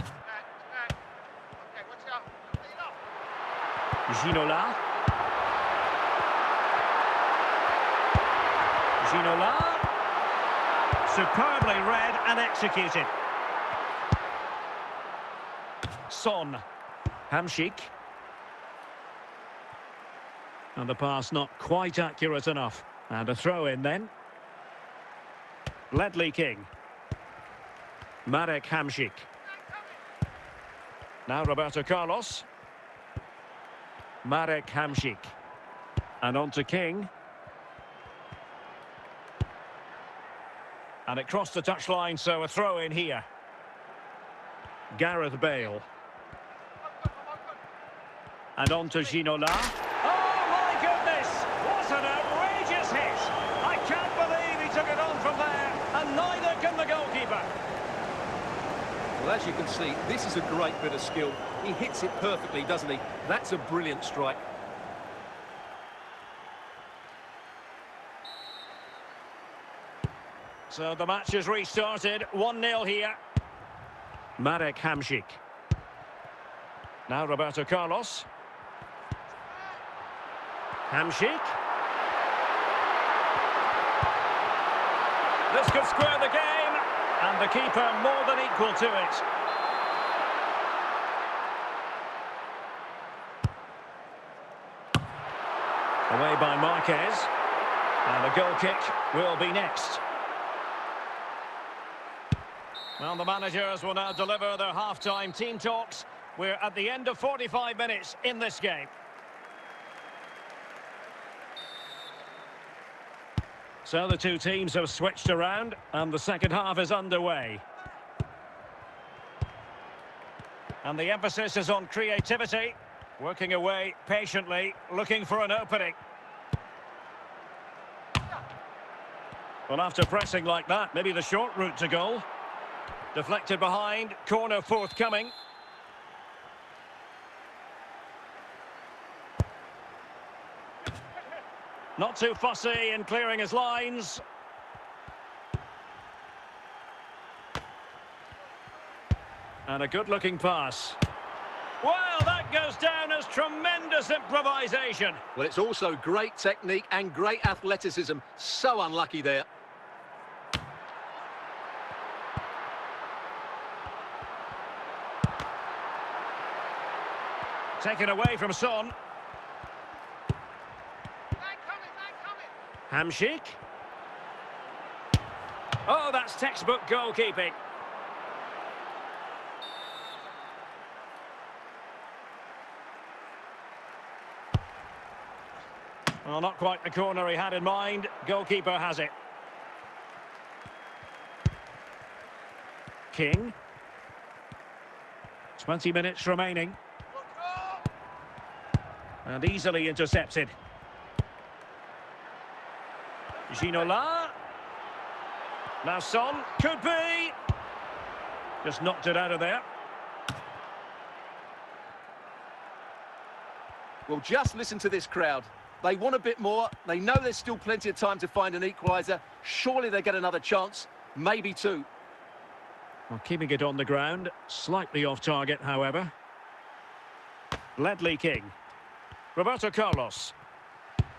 Ginola. Ginola. Superbly read and executed. Son. Hamšík. And the pass not quite accurate enough. And a throw in then. Ledley King. Marek Hamšík. Now Roberto Carlos. Marek Hamšík. And on to King. And it crossed the touchline, so a throw in here. Gareth Bale. And on to Ginola. Oh my goodness! What an outrageous hit! I can't believe he took it on from there, and neither can the goalkeeper. Well, as you can see, this is a great bit of skill. He hits it perfectly, doesn't he? That's a brilliant strike. So the match has restarted, 1-0 here. Marek Hamšík. Now Roberto Carlos. Hamšík. This could square the game, and the keeper more than equal to it. Away by Marquez, and the goal kick will be next. Well, the managers will now deliver their half-time team talks. We're at the end of 45 minutes in this game. So the two teams have switched around, and the second half is underway. And the emphasis is on creativity, working away patiently, looking for an opening. Well, after pressing like that, maybe the short route to goal. Deflected behind, corner forthcoming. Not too fussy in clearing his lines. And a good-looking pass. Well, that goes down as tremendous improvisation. Well, it's also great technique and great athleticism. So unlucky there. Taken away from Son. Hamsik. Oh, that's textbook goalkeeping. Well, not quite the corner he had in mind. Goalkeeper has it. King. 20 minutes remaining. And easily intercepted. Ginola. Now Son. Could be. Just knocked it out of there. Well, just listen to this crowd. They want a bit more. They know there's still plenty of time to find an equaliser. Surely they get another chance. Maybe two. Well, keeping it on the ground. Slightly off target, however. Ledley King. Roberto Carlos.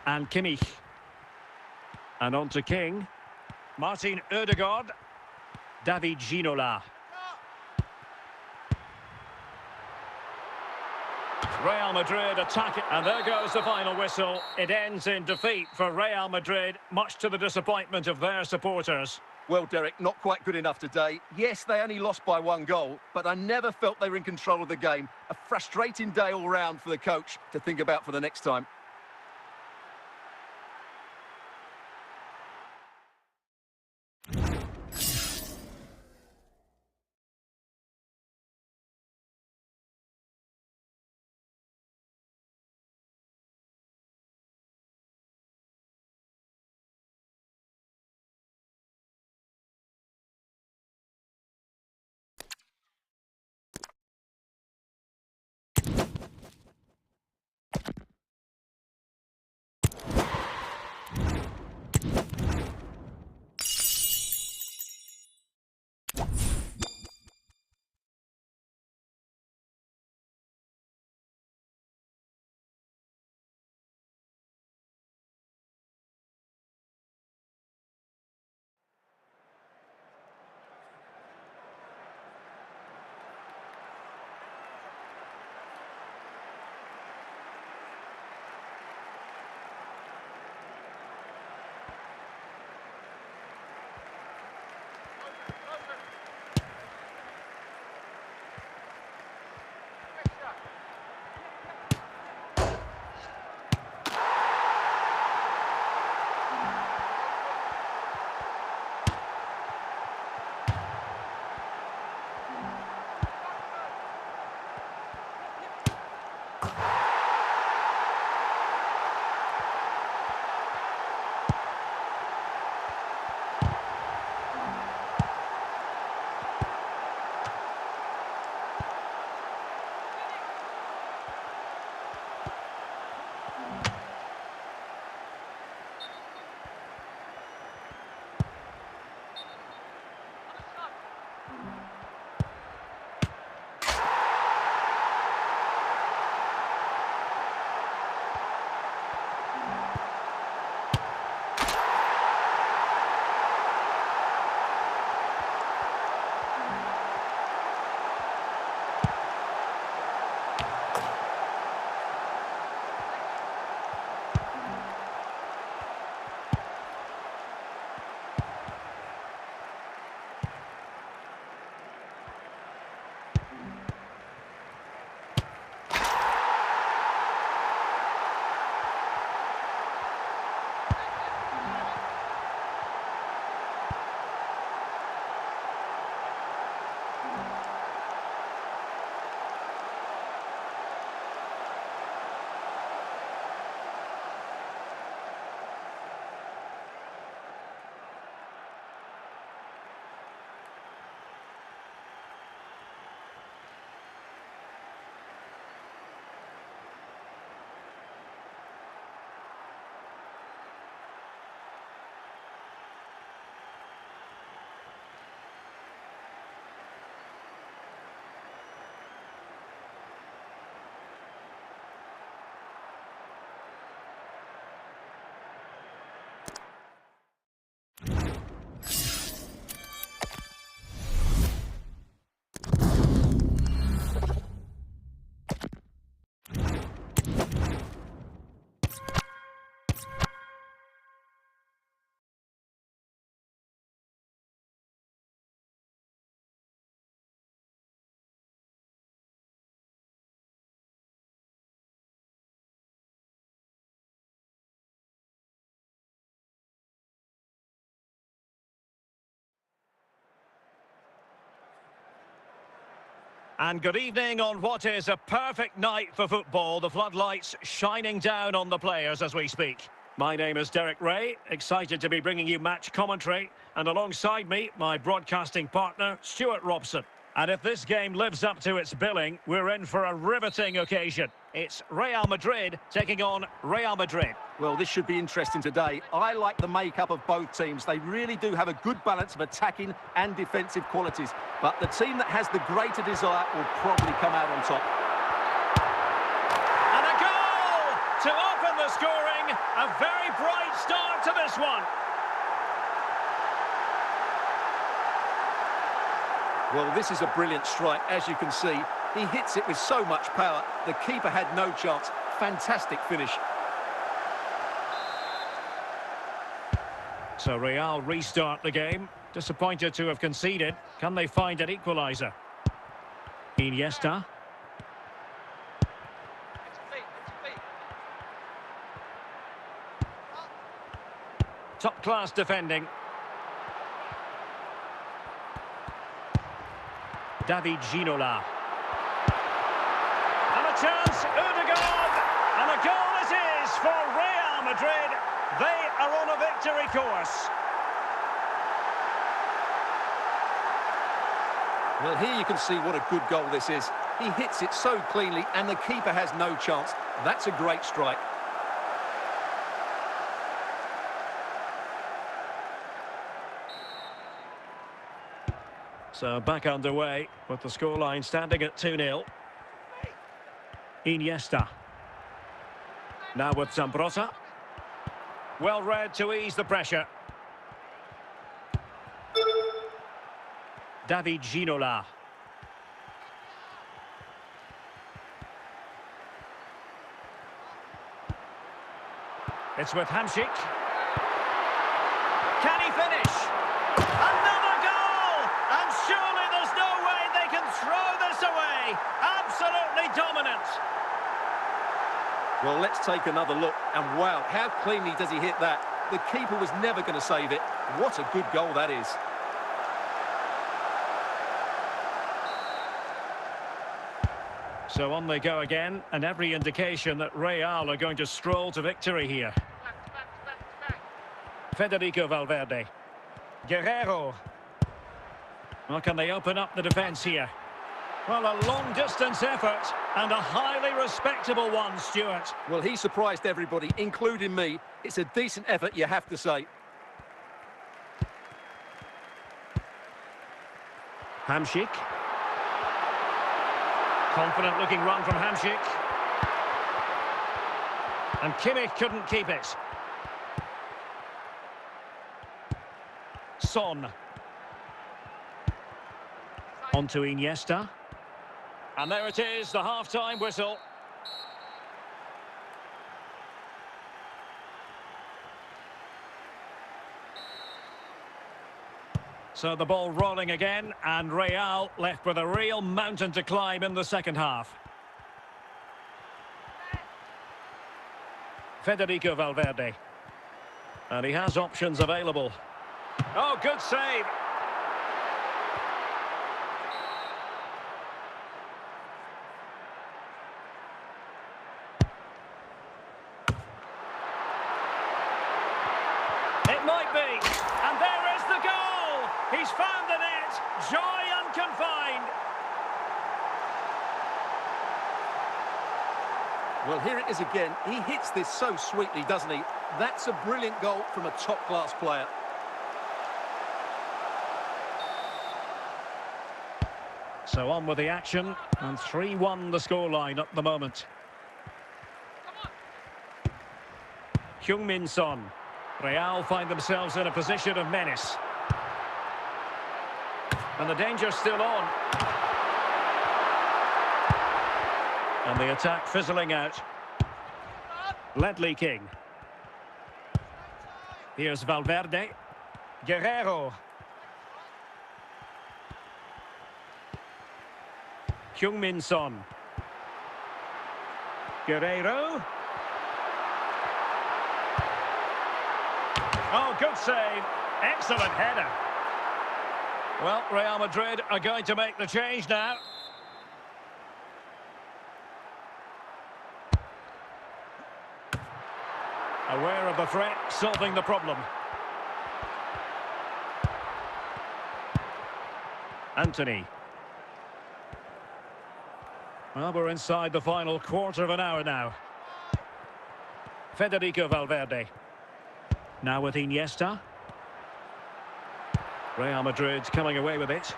And Kimmich. And on to King. Martin Ødegaard. David Ginola. Real Madrid attack it, and there goes the final whistle. It ends in defeat for Real Madrid, much to the disappointment of their supporters. Well, Derek, not quite good enough today. Yes, they only lost by 1 goal, but I never felt they were in control of the game. A frustrating day all round for the coach to think about for the next time. And good evening on what is a perfect night for football. The floodlights shining down on the players as we speak. My name is Derek Ray, excited to be bringing you match commentary. And alongside me, my broadcasting partner, Stuart Robson. And if this game lives up to its billing, we're in for a riveting occasion. It's Real Madrid taking on Real Madrid. Well, this should be interesting today. I like the makeup of both teams. They really do have a good balance of attacking and defensive qualities. But the team that has the greater desire will probably come out on top. And a goal to open the scoring. A very bright start to this one. Well, this is a brilliant strike, as you can see. He hits it with so much power. The keeper had no chance. Fantastic finish. So Real restart the game. Disappointed to have conceded. Can they find an equaliser? Iniesta. Top-class defending. David Ginola. And a chance, Odegaard. And a goal it is for Real Madrid. They are on a victory course. Well, here you can see what a good goal this is. He hits it so cleanly and the keeper has no chance. That's a great strike. So back underway with the scoreline standing at 2-0. Iniesta. Now with Zambrotta. Well read to ease the pressure. David Ginola. It's with Hamsik. Can he finish? Another goal! And surely there's no way they can throw this away. Absolutely dominant. Well, let's take another look. And wow, how cleanly does he hit that? The keeper was never going to save it. What a good goal that is. So on they go again, and every indication that Real are going to stroll to victory here. Federico Valverde. Guerrero. Well, can they open up the defence here? Well, a long-distance effort, and a highly respectable one, Stuart. Well, he surprised everybody, including me. It's a decent effort, you have to say. Hamsik. Confident-looking run from Hamsik. And Kimmich couldn't keep it. Son. On to Iniesta. And there it is, the half-time whistle. So the ball rolling again, and Real left with a real mountain to climb in the second half. Federico Valverde. And he has options available. Oh, good save. It might be. And there is the goal. He's found the net. Joy unconfined. Well, here it is again. He hits this so sweetly, doesn't he? That's a brilliant goal from a top-class player. So on with the action, and 3-1 the scoreline at the moment. Heung-min Son. Real find themselves in a position of menace. And the danger's still on. And the attack fizzling out. Ledley King. Here's Valverde. Guerrero. Heung-min Son. Guerrero. Oh, good save. Excellent header. Well, Real Madrid are going to make the change now. Aware of the threat, solving the problem. Anthony. Well, we're inside the final quarter of an hour now. Federico Valverde. Now with Iniesta. Real Madrid coming away with it.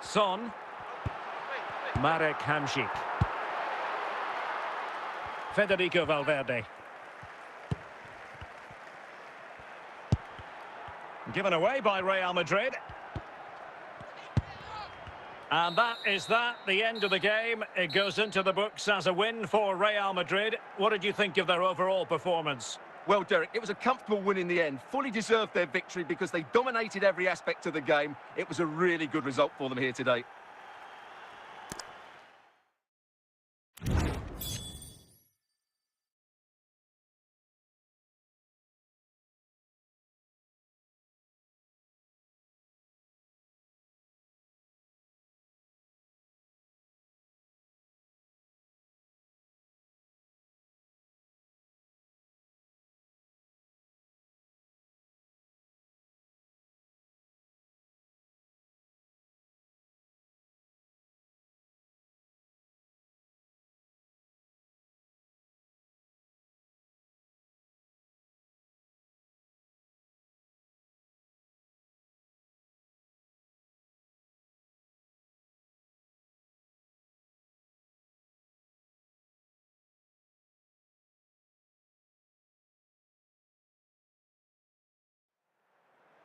Son. Marek Hamšík. Federico Valverde. Given away by Real Madrid. And that is the end of the game. It goes into the books as a win for Real Madrid. What did you think of their overall performance? Well, Derek, it was a comfortable win in the end. Fully deserved their victory because they dominated every aspect of the game. It was a really good result for them here today.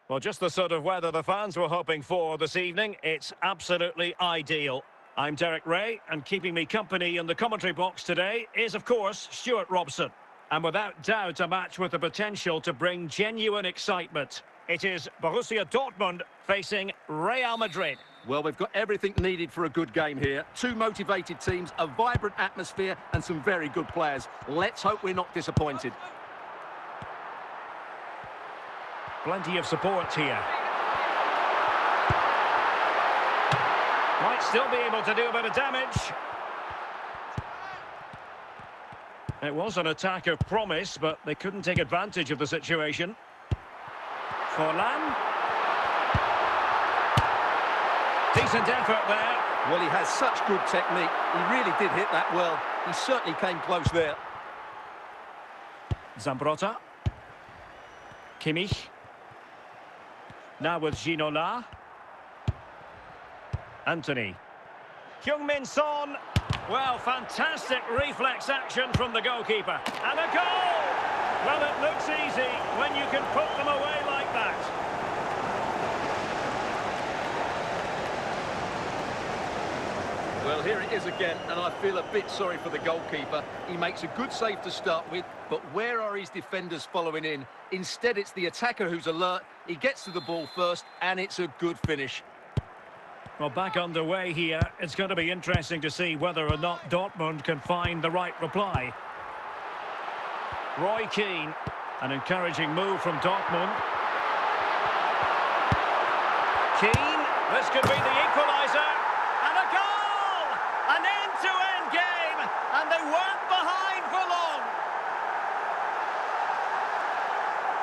Well, just the sort of weather the fans were hoping for this evening. It's absolutely ideal. I'm Derek Ray, and keeping me company in the commentary box today is, of course, Stuart Robson. And without doubt, a match with the potential to bring genuine excitement. It is Borussia Dortmund facing Real Madrid. Well, we've got everything needed for a good game here. Two motivated teams, a vibrant atmosphere, and some very good players. Let's hope we're not disappointed. Plenty of support here. Might still be able to do a bit of damage. It was an attack of promise, but they couldn't take advantage of the situation. Forlan. Decent effort there. Well, he has such good technique. He really did hit that well. He certainly came close there. Zambrotta. Kimmich. Now with Ginola. Anthony. Heung-min Son. Well, fantastic reflex action from the goalkeeper. And a goal! Well, it looks easy when you can put them away like that. Well, here it is again, and I feel a bit sorry for the goalkeeper. He makes a good save to start with, but where are his defenders following in? Instead, it's the attacker who's alert. He gets to the ball first, and it's a good finish. Well, back underway here. It's going to be interesting to see whether or not Dortmund can find the right reply. Roy Keane, an encouraging move from Dortmund. Keane, this could be the equaliser. And a goal! An end-to-end game, and they weren't behind for long.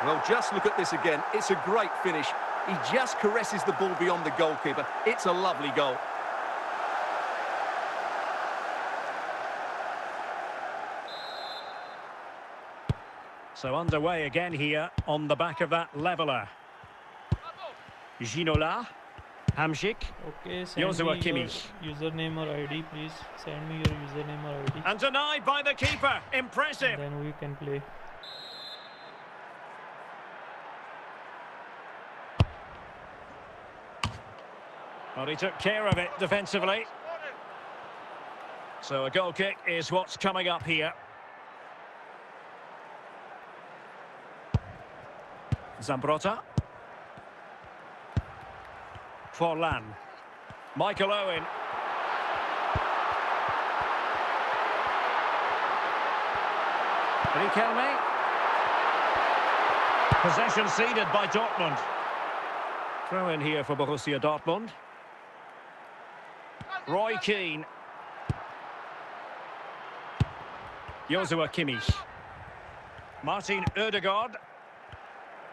Well, just look at this again. It's a great finish. He just caresses the ball beyond the goalkeeper. It's a lovely goal. So underway again here on the back of that leveller. Ginola. Hamšík. Okay, send Joshua me Kimmich. your username or ID, please. Send me your username or ID. And denied by the keeper. Impressive. Then we can play. Well, he took care of it defensively. So a goal kick is what's coming up here. Zambrotta. Forlan. Michael Owen. Riquelme. Possession ceded by Dortmund. Throw in here for Borussia Dortmund. Roy Keane. Joshua Kimmich. Martin Ødegaard.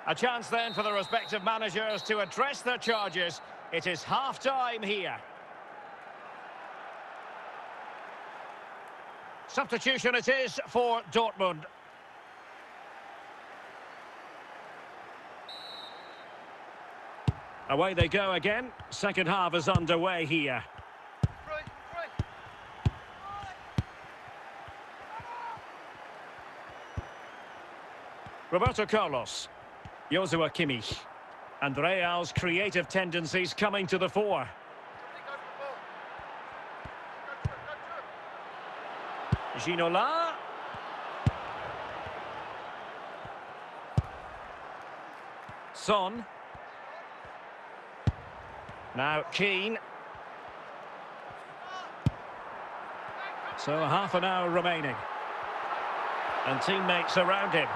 A chance then for the respective managers to address their charges. It is half-time here. Substitution it is for Dortmund. Away they go again. Second half is underway here. Roberto Carlos. Joshua Kimmich. And Real's creative tendencies coming to the fore. Ginola. Son. Now Keane. So half an hour remaining. And teammates around him.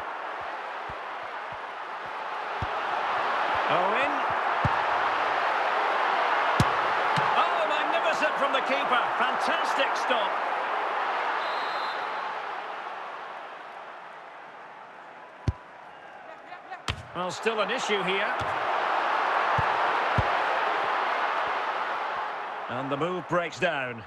Owen. Oh, magnificent from the keeper. Fantastic stop. Well, still an issue here. And the move breaks down.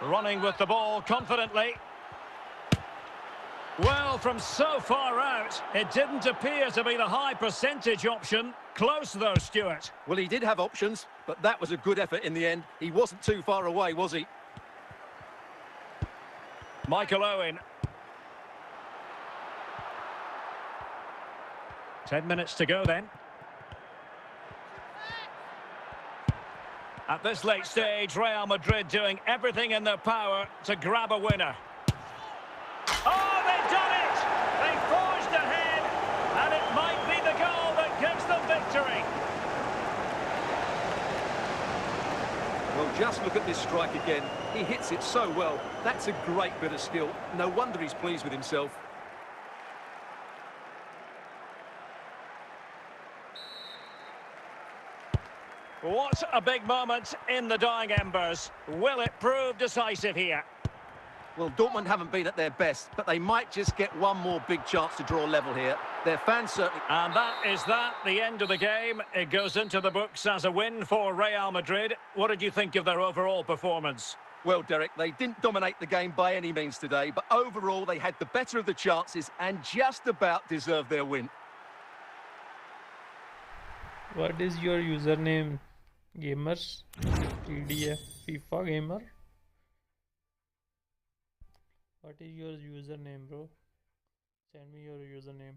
Running with the ball confidently. Well, from so far out, it didn't appear to be the high percentage option. Close though, Stuart. Well, he did have options, but that was a good effort in the end. He wasn't too far away, was he? Michael Owen. 10 minutes to go then. At this late stage, Real Madrid doing everything in their power to grab a winner. Oh, they've done it! They forged ahead, and it might be the goal that gives them victory. Well, just look at this strike again. He hits it so well. That's a great bit of skill. No wonder he's pleased with himself. What a big moment in the dying embers. Will it prove decisive here? Well, Dortmund haven't been at their best, but they might just get one more big chance to draw level here. Their fans certainly... And that is the end of the game. It goes into the books as a win for Real Madrid. What did you think of their overall performance? Well, Derek, they didn't dominate the game by any means today, but overall they had the better of the chances and just about deserved their win. What is your username, gamers? TDF FIFA gamer. What is your username, bro? Send me your username.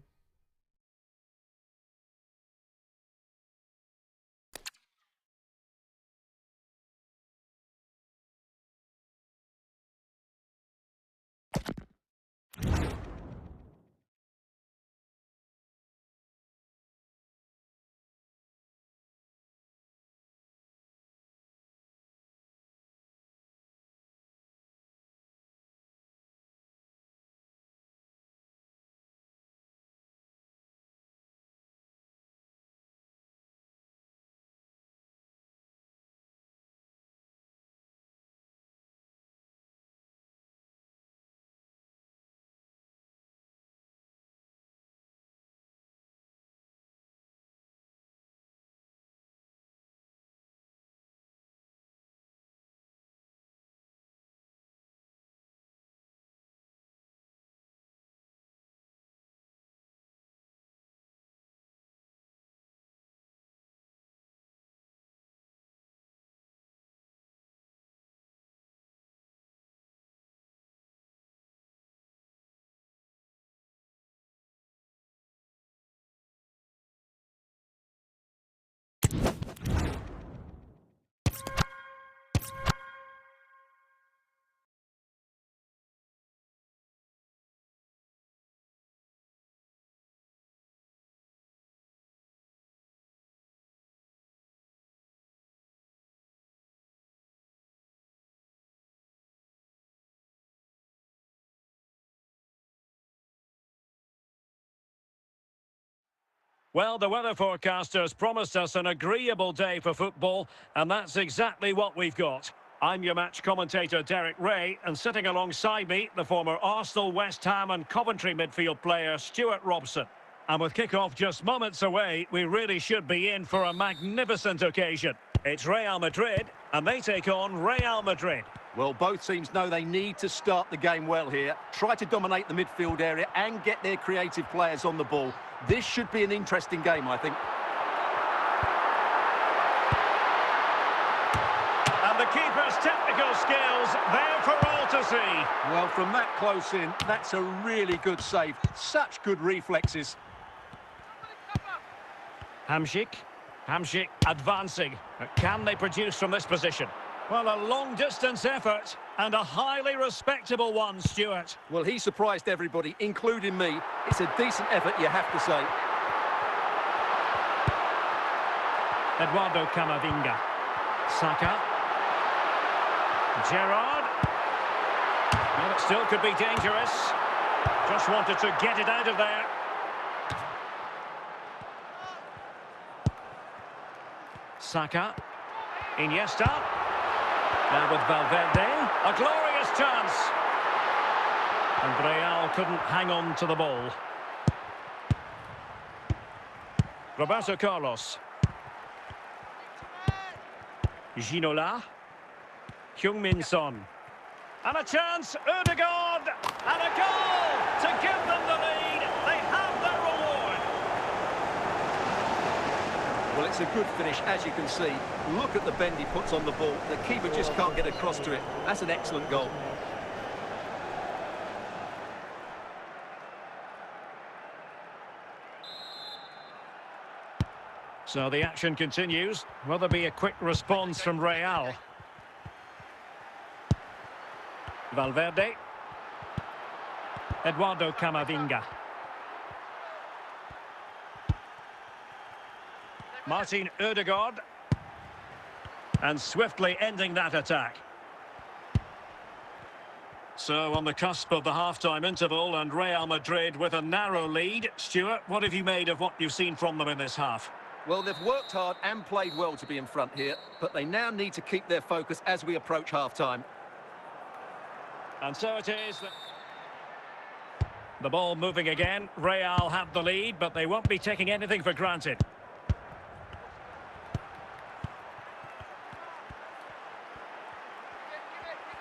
Well, the weather forecasters promised us an agreeable day for football, and that's exactly what we've got. I'm your match commentator, Derek Ray, and sitting alongside me, the former Arsenal, West Ham and Coventry midfield player, Stuart Robson. And with kick-off just moments away, we really should be in for a magnificent occasion. It's Real Madrid, and they take on Real Madrid. Well, both teams know they need to start the game well here. Try to dominate the midfield area and get their creative players on the ball. This should be an interesting game, I think. And the keeper's technical skills there for all to see. Well, from that close in, that's a really good save. Such good reflexes. Hamšík advancing. Can they produce from this position? Well, a long-distance effort and a highly respectable one, Stuart. Well, he surprised everybody, including me. It's a decent effort, you have to say. Eduardo Camavinga. Saka. Gerrard. Well, it still could be dangerous. Just wanted to get it out of there. Saka. Iniesta. Now with Valverde. A glorious chance. And Real couldn't hang on to the ball. Roberto Carlos. Ginola. Heung-min Son. And a chance, Ødegaard. And a goal to give them the lead. They have their reward. Well, it's a good finish, as you can see. Look at the bend he puts on the ball. The keeper just can't get across to it. That's an excellent goal. So the action continues. Will there be a quick response from Real? Valverde. Eduardo Camavinga. Martin Ødegaard. And swiftly ending that attack. So on the cusp of the half-time interval and Real Madrid with a narrow lead. Stuart, what have you made of what you've seen from them in this half? Well, they've worked hard and played well to be in front here, but they now need to keep their focus as we approach half-time. And so it is. The ball moving again. Real have the lead, but they won't be taking anything for granted.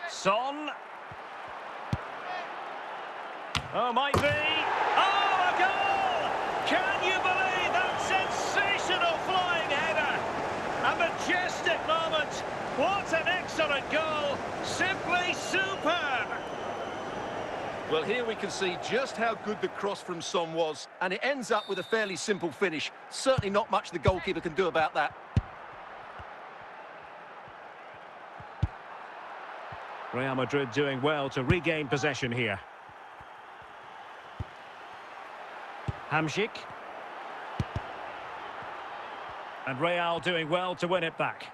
Son. Oh, might be. Oh, a goal! Can you believe that sensational flying header? A majestic moment. What an excellent goal. Simply superb. Well, here we can see just how good the cross from Son was, and it ends up with a fairly simple finish. Certainly not much the goalkeeper can do about that. Real Madrid doing well to regain possession here. Hamšík. And Real doing well to win it back.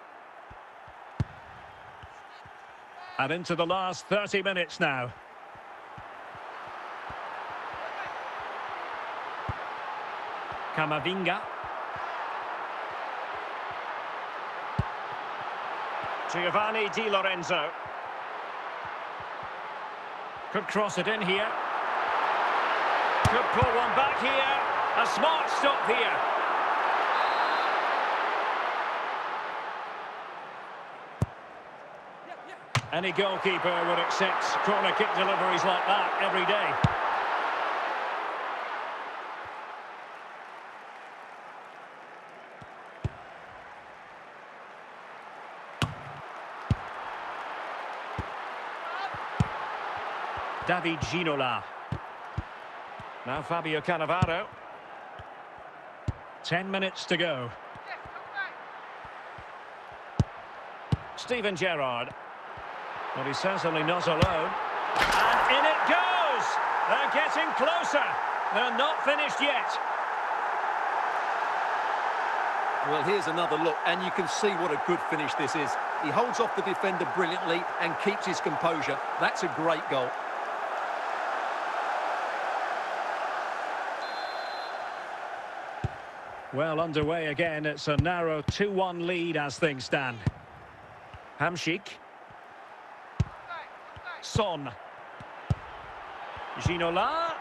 And into the last 30 minutes now. Camavinga. Giovanni Di Lorenzo. Could cross it in here. Could pull one back here. A smart stop here. Any goalkeeper would accept corner kick deliveries like that every day. David Ginola. Now Fabio Cannavaro. 10 minutes to go. Steven Gerrard. But he's certainly not alone. And in it goes! They're getting closer. They're not finished yet. Well, here's another look, and you can see what a good finish this is. He holds off the defender brilliantly and keeps his composure. That's a great goal. Well, underway again. It's a narrow 2-1 lead as things stand. Hamšík. Son. Ginola.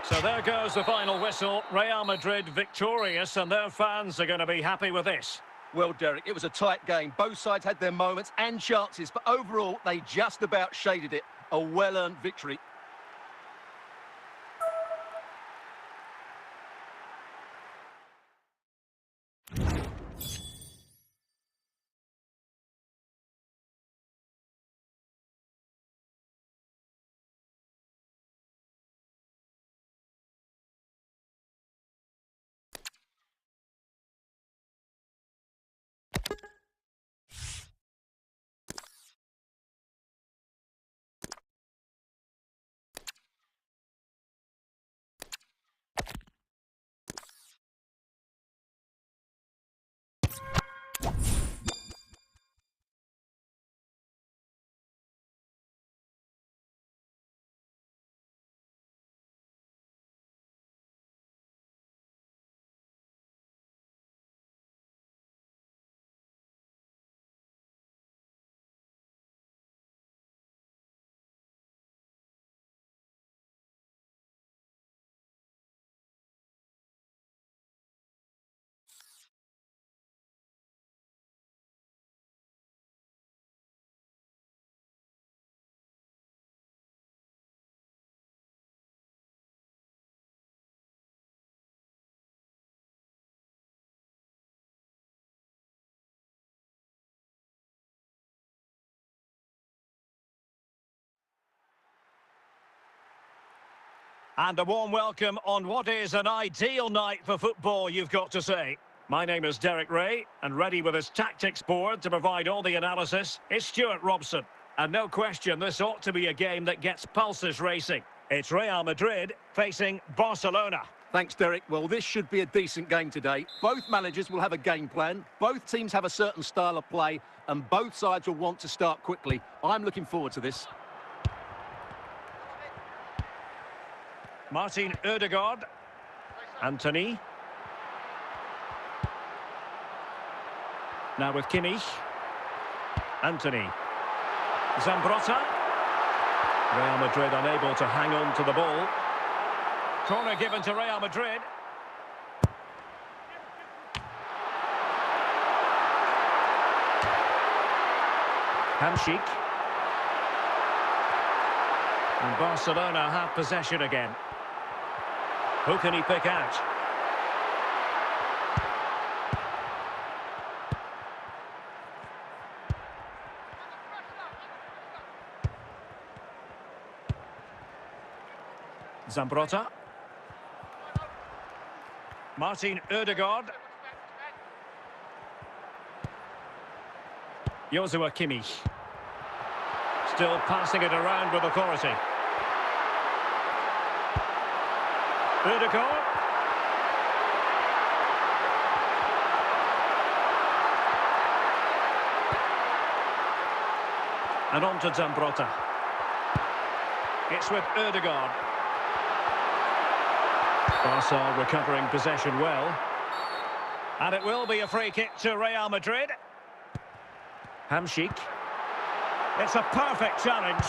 So there goes the final whistle. Real Madrid victorious, and their fans are going to be happy with this. Well, Derek, it was a tight game. Both sides had their moments and chances, but overall, they just about shaded it. A well-earned victory. And a warm welcome on what is an ideal night for football, you've got to say. My name is Derek Ray, and ready with his tactics board to provide all the analysis is Stuart Robson. And no question, this ought to be a game that gets pulses racing. It's Real Madrid facing Barcelona. Thanks, Derek. Well, this should be a decent game today. Both managers will have a game plan. Both teams have a certain style of play, and both sides will want to start quickly. I'm looking forward to this. Martin Ødegaard. Anthony. Now with Kimmich. Anthony. Zambrotta. Real Madrid unable to hang on to the ball. Corner given to Real Madrid. Hamšík. And Barcelona have possession again. Who can he pick out? Zambrotta. Martin Ødegaard. Joshua Kimmich. Still passing it around with authority. Ødegaard. And on to Zambrotta. It's with Ødegaard. Barca recovering possession well. And it will be a free kick to Real Madrid. Hamšík. It's a perfect challenge.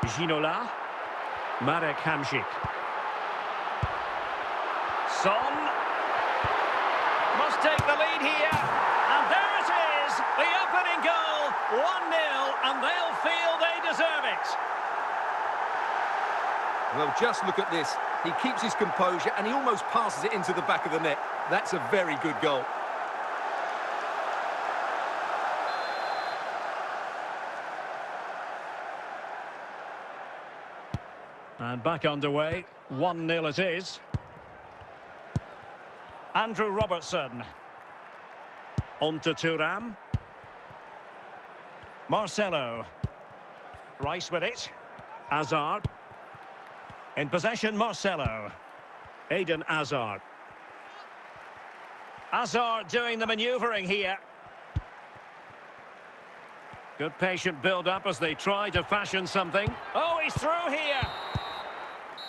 Ginola. Marek Hamšík. Son. Must take the lead here. And there it is. The opening goal. 1-0. And they'll feel they deserve it. Well, just look at this. He keeps his composure and he almost passes it into the back of the net. That's a very good goal. And back underway. 1-0 it is. Andrew Robertson. On to Thuram. Marcelo. Rice with it. Hazard. In possession, Marcelo. Eden Hazard. Hazard doing the manoeuvring here. Good patient build-up as they try to fashion something. Oh, he's through here!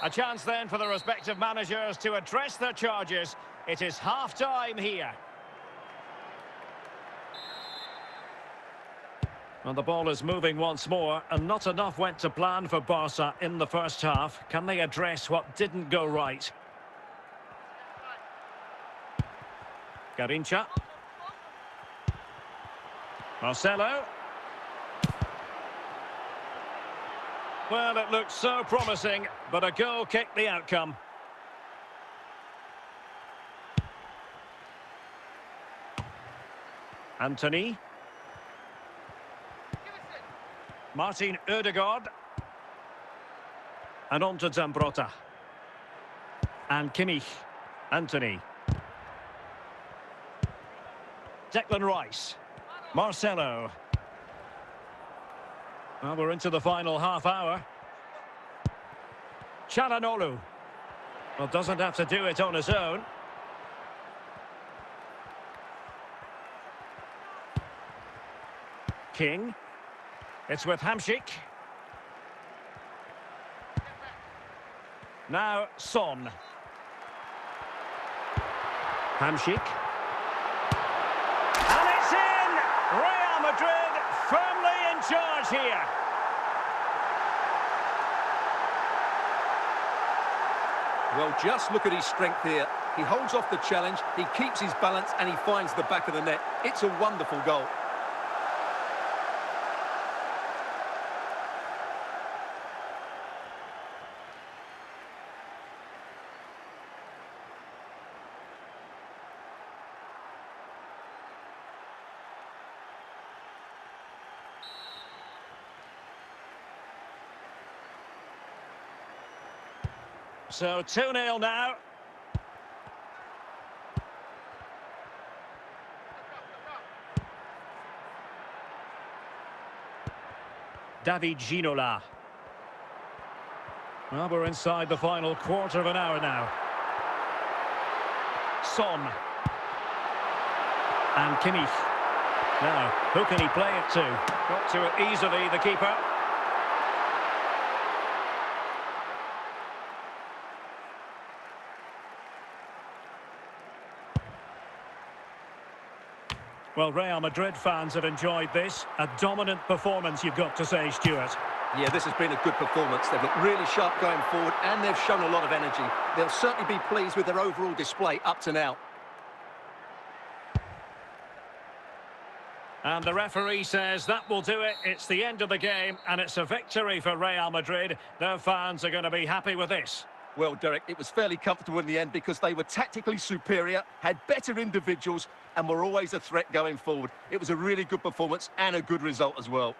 A chance then for the respective managers to address their charges. It is half-time here. And the ball is moving once more, and not enough went to plan for Barca in the first half. Can they address what didn't go right? Garincha. Marcelo. Well, it looked so promising, but a goal kicked the outcome. Anthony. Martin Ødegaard. And on to Zambrotta. And Kimmich. Anthony. Declan Rice. Marcelo. Well, we're into the final half hour. Çalhanoğlu. Well, doesn't have to do it on his own. King. It's with Hamšík. Now Son. Hamšík. And it's in! Real Madrid firmly in charge here. Well, just look at his strength here. He holds off the challenge, he keeps his balance, and he finds the back of the net. It's a wonderful goal. So 2-0 now. David Ginola. Well, we're inside the final quarter of an hour now. Son. And Kimmich. Now, who can he play it to? Got to it easily, the keeper. Well, Real Madrid fans have enjoyed this. A dominant performance, you've got to say, Stuart. Yeah, this has been a good performance. They've looked really sharp going forward, and they've shown a lot of energy. They'll certainly be pleased with their overall display up to now. And the referee says that will do it. It's the end of the game, and it's a victory for Real Madrid. Their fans are going to be happy with this. Well, Derek, it was fairly comfortable in the end because they were tactically superior, had better individuals, and were always a threat going forward. It was a really good performance and a good result as well.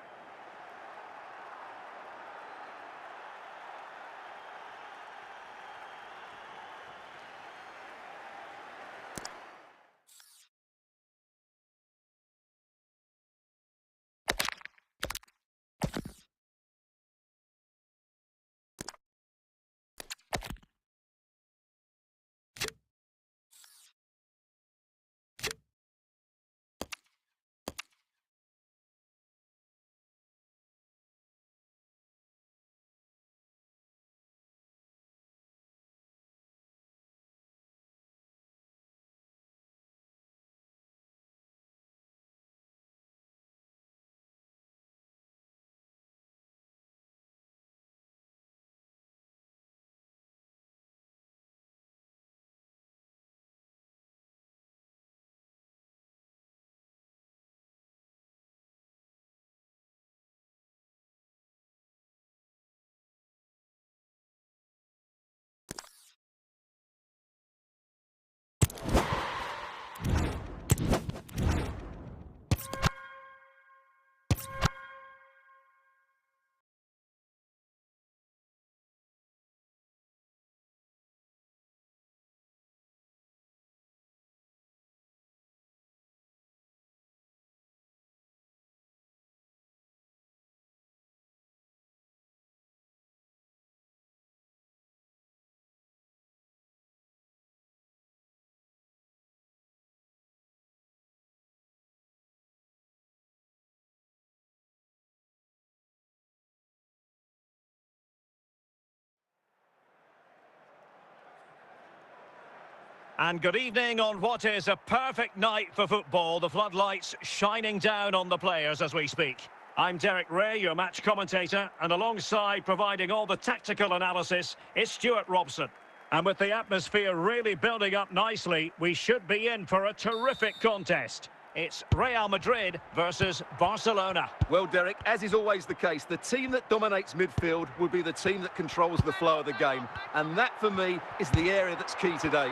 And good evening on what is a perfect night for football. The floodlights shining down on the players as we speak. I'm Derek Ray, your match commentator, and alongside providing all the tactical analysis is Stuart Robson. And with the atmosphere really building up nicely, we should be in for a terrific contest. It's Real Madrid versus Barcelona. Well, Derek, as is always the case, the team that dominates midfield will be the team that controls the flow of the game. And that, for me, is the area that's key today.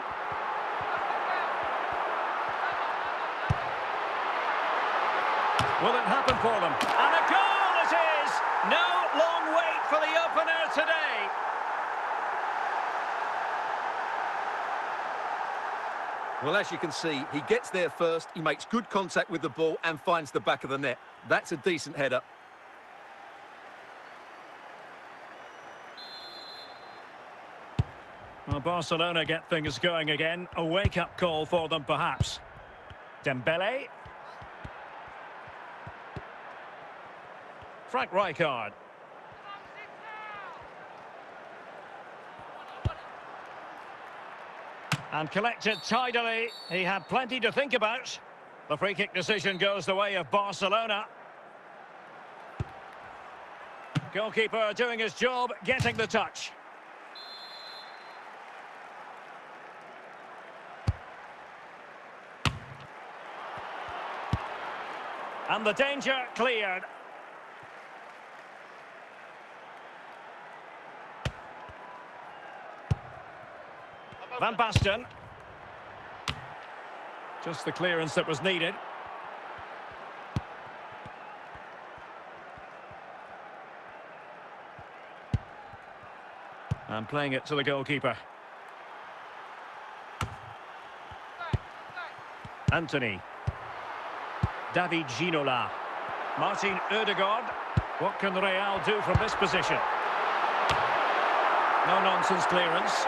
Will it happen for them? And a goal it is! No long wait for the opener today. Well, as you can see, he gets there first, he makes good contact with the ball and finds the back of the net. That's a decent header. Well, Barcelona get things going again. A wake-up call for them, perhaps. Dembele. Frank Rijkaard. And collected tidily. He had plenty to think about. The free kick decision goes the way of Barcelona. Goalkeeper doing his job, getting the touch. And the danger cleared. Van Basten. Just the clearance that was needed. And playing it to the goalkeeper. Anthony. David Ginola. Martin Ødegaard. What can Real do from this position? No nonsense clearance.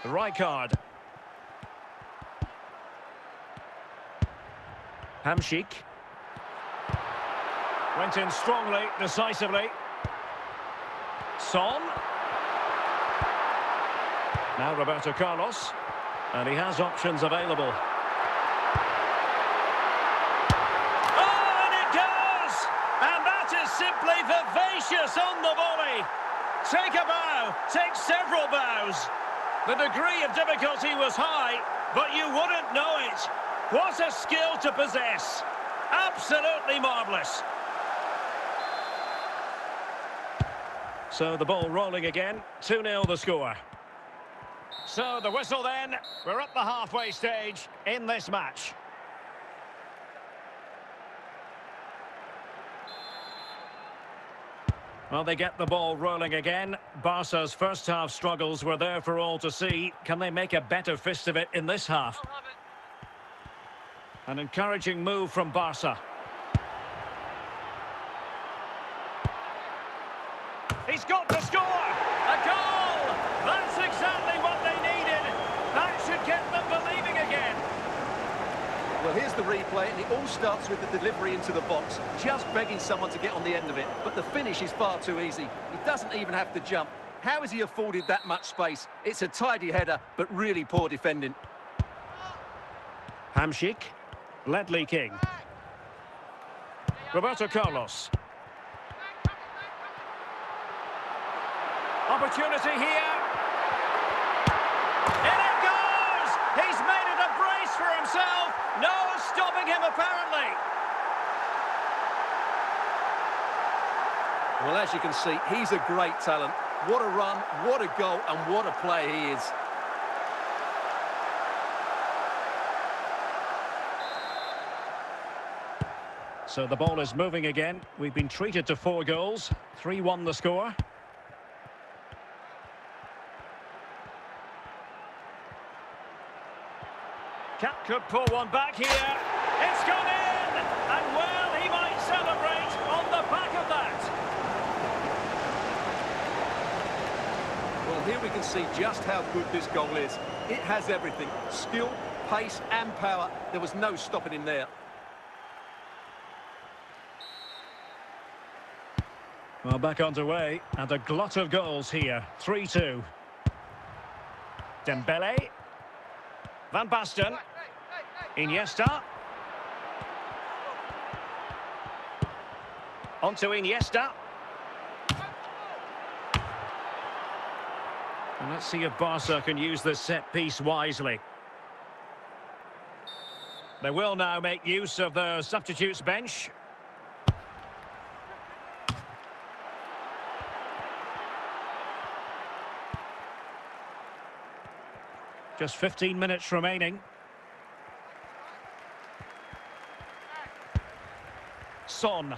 Rijkaard. Hamšík. Went in strongly, decisively. Son. Now Roberto Carlos. And he has options available. Oh, and it goes! And that is simply vivacious on the volley. Take a bow, take several bows. The degree of difficulty was high, but you wouldn't know it. What a skill to possess. Absolutely marvellous. So the ball rolling again. 2-0 the score. So the whistle then. We're at the halfway stage in this match. Well, they get the ball rolling again. Barca's first half struggles were there for all to see. Can they make a better fist of it in this half? An encouraging move from Barca. He's got to score! A goal! That's exactly what they needed. That should get them believing again. Well, here's the replay, and it all starts with the delivery into the box. Just begging someone to get on the end of it. But the finish is far too easy. He doesn't even have to jump. How has he afforded that much space? It's a tidy header, but really poor defending. Hamšík. Ledley King. Roberto Carlos. Opportunity here. In it goes! He's made it a brace for himself. No stopping him, apparently. Well, as you can see, he's a great talent. What a run, what a goal, and what a player he is. So the ball is moving again. We've been treated to 4 goals. 3-1 the score. Cap could pull one back here. It's gone in! And well, he might celebrate on the back of that. Well, here we can see just how good this goal is. It has everything. Skill, pace and power. There was no stopping him there. Well, back underway, and a glut of goals here. 3-2. Dembele. Van Basten. Iniesta. On to Iniesta. And let's see if Barca can use this set piece wisely. They will now make use of the substitutes bench. Just 15 minutes remaining. Son.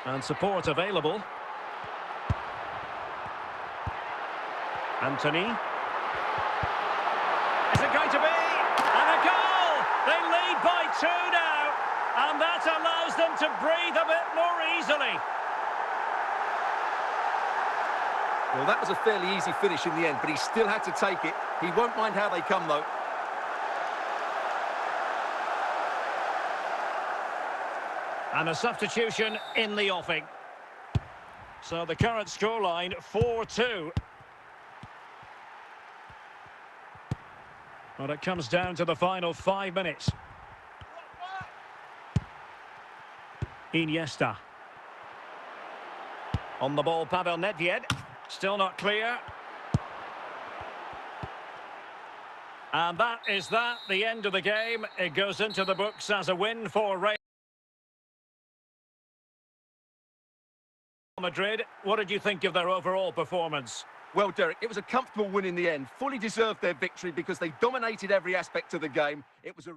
And support available. Anthony. Is it going to be? And a goal! They lead by 2 now. And that allows them to breathe a bit more easily. Well, that was a fairly easy finish in the end, but he still had to take it. He won't mind how they come, though. And a substitution in the offing. So the current scoreline, 4-2. Well, it comes down to the final 5 minutes. Iniesta. On the ball, Pavel Nedved. Still not clear. And that is that, the end of the game. It goes into the books as a win for Real Madrid. What did you think of their overall performance? Well, Derek, it was a comfortable win in the end. Fully deserved their victory because they dominated every aspect of the game. It was a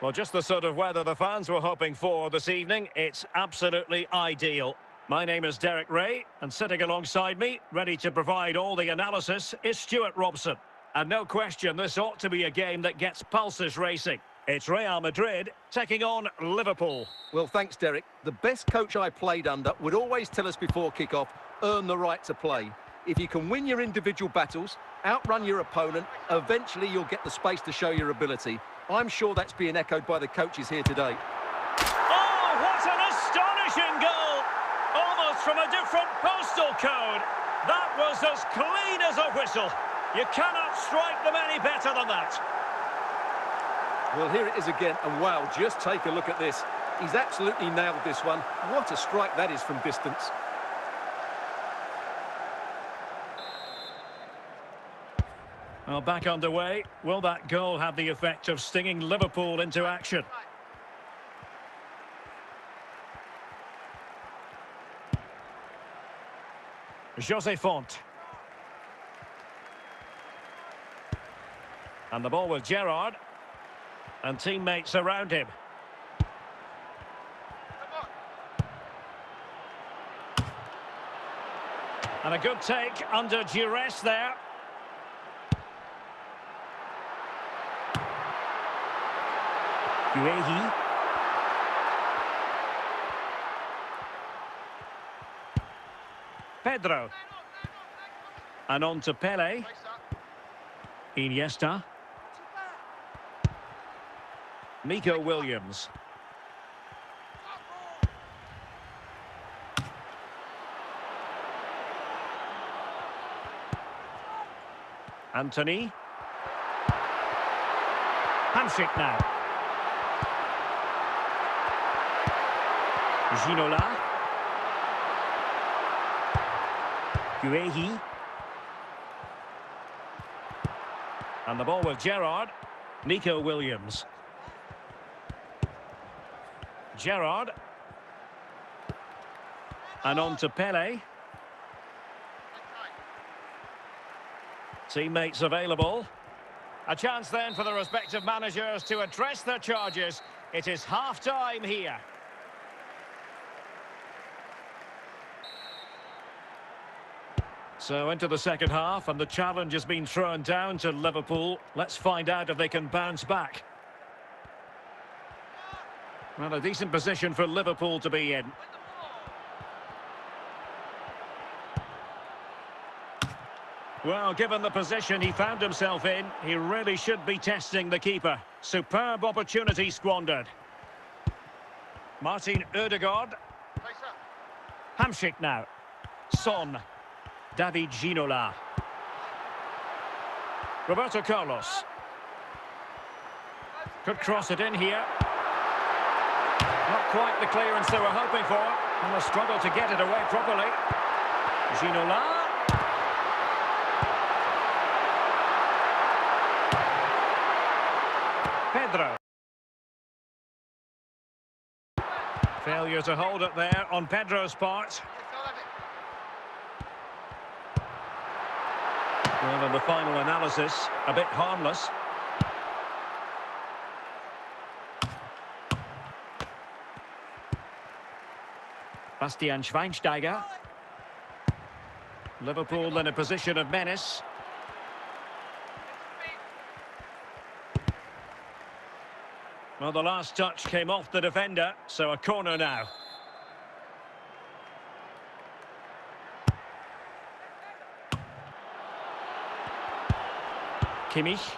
Well, just the sort of weather the fans were hoping for this evening. It's absolutely ideal. My name is Derek Ray, and sitting alongside me, ready to provide all the analysis, is Stuart Robson. And no question, this ought to be a game that gets pulses racing. It's Real Madrid taking on Liverpool. Well, thanks, Derek. The best coach I played under would always tell us before kick-off, earn the right to play. If you can win your individual battles, outrun your opponent, eventually you'll get the space to show your ability. I'm sure that's being echoed by the coaches here today. Oh, what an astonishing goal! Almost from a different postal code. That was as clean as a whistle. You cannot strike them any better than that. Well, here it is again, and wow, just take a look at this. He's absolutely nailed this one. What a strike that is from distance. Well, back underway. Will that goal have the effect of stinging Liverpool into action? Jose Font. And the ball with Gerrard. And teammates around him. And a good take under duress there. Guehi. Pedro. And on to Pele. Iniesta. Nico Williams. Anthony. Hamsik now. Ginola. Guehi. And the ball with Gerrard. Nico Williams. Gerrard. And on to Pele. Teammates available. A chance then for the respective managers to address their charges. It is half-time here. So into the second half, and the challenge has been thrown down to Liverpool. Let's find out if they can bounce back. Well, a decent position for Liverpool to be in. Well, given the position he found himself in, he really should be testing the keeper. Superb opportunity squandered. Martin Ødegaard. Hamsik now. Son. David Ginola. Roberto Carlos. Could cross it in here. Not quite the clearance they were hoping for, and the struggle to get it away properly. Ginola. Pedro. Failure to hold it there on Pedro's part. Well, in the final analysis, a bit harmless. Bastian Schweinsteiger. Liverpool in a position of menace. Well, the last touch came off the defender, so a corner now. Kimmich.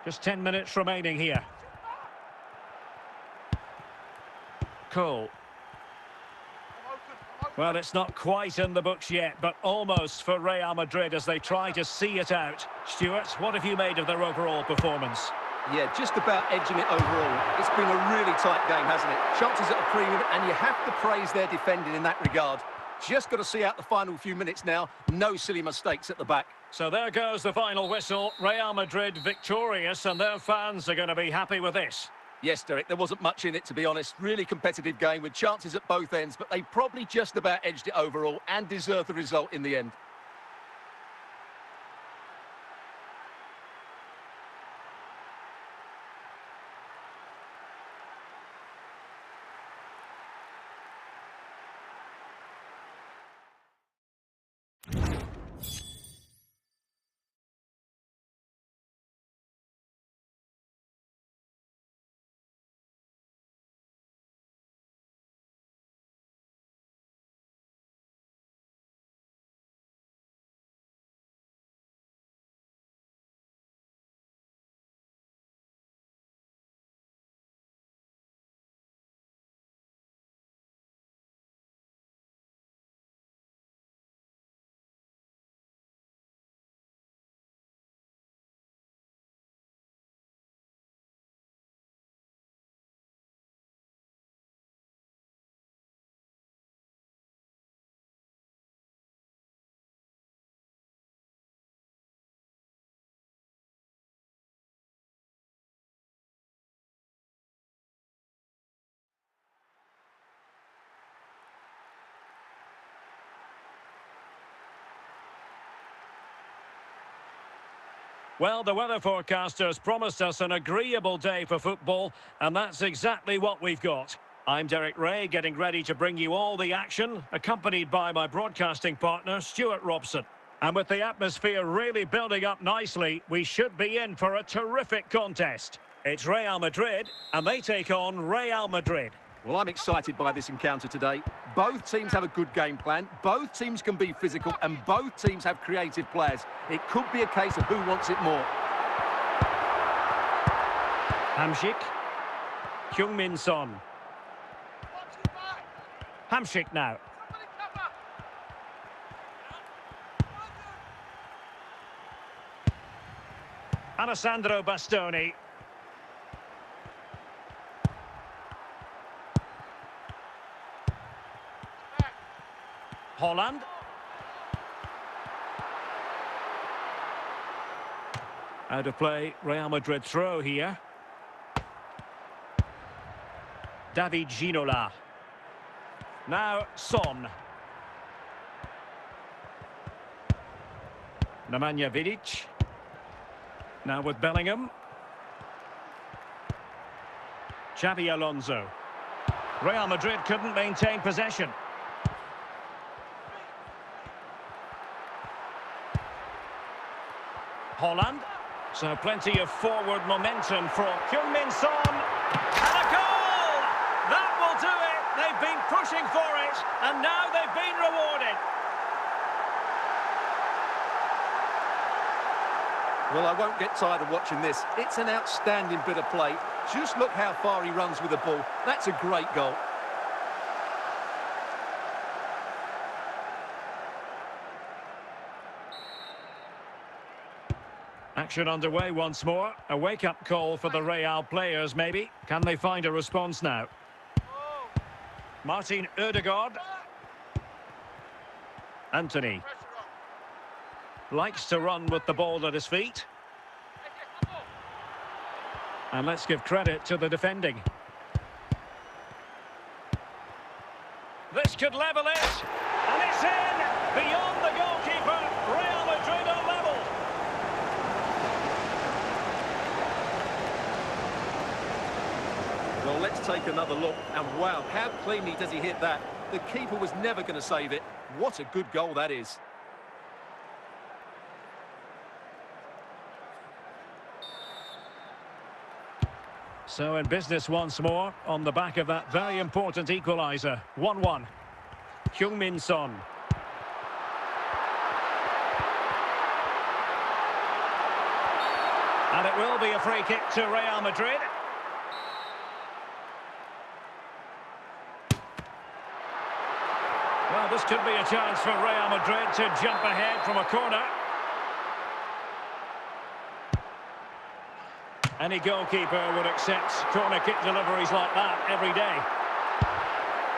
Just 10 minutes remaining here. Cole. Well, it's not quite in the books yet, but almost for Real Madrid as they try to see it out. Stuart, what have you made of their overall performance? Yeah, just about edging it overall. It's been a really tight game, hasn't it? Chances at a premium, and you have to praise their defending in that regard. Just got to see out the final few minutes now. No silly mistakes at the back. So there goes the final whistle. Real Madrid victorious, and their fans are going to be happy with this. Yes, Derek, there wasn't much in it, to be honest. Really competitive game with chances at both ends, but they probably just about edged it overall and deserved the result in the end. Well, the weather forecasters promised us an agreeable day for football, and that's exactly what we've got. I'm Derek Ray, getting ready to bring you all the action, accompanied by my broadcasting partner, Stuart Robson. And with the atmosphere really building up nicely, we should be in for a terrific contest. It's Real Madrid, and they take on Real Madrid. Well, I'm excited by this encounter today. Both teams have a good game plan, both teams can be physical, and both teams have creative players. It could be a case of who wants it more. Hamsik. Heung-min Son. Alessandro Bastoni. Holland. Out of play, Real Madrid throw here. David Ginola. Now Son. Nemanja Vidic. Now with Bellingham. Xabi Alonso. Real Madrid couldn't maintain possession. Holland. So plenty of forward momentum for Heung-min Son. And a goal! That will do it. They've been pushing for it, and now they've been rewarded. Well, I won't get tired of watching this. It's an outstanding bit of play. Just look how far he runs with the ball. That's a great goal. Action underway once more. A wake-up call for the Real players, maybe. Can they find a response now? Martin Ødegaard. Anthony. Likes to run with the ball at his feet. And let's give credit to the defending. This could level it. And it's in! Beyond the goalkeeper. Real Madrid are level. Well, let's take another look. And wow, how cleanly does he hit that? The keeper was never going to save it. What a good goal that is. So in business once more, on the back of that very important equaliser. 1-1. Heung-min Son. And it will be a free kick to Real Madrid. Well, this could be a chance for Real Madrid to jump ahead from a corner. Any goalkeeper would accept corner kick deliveries like that every day.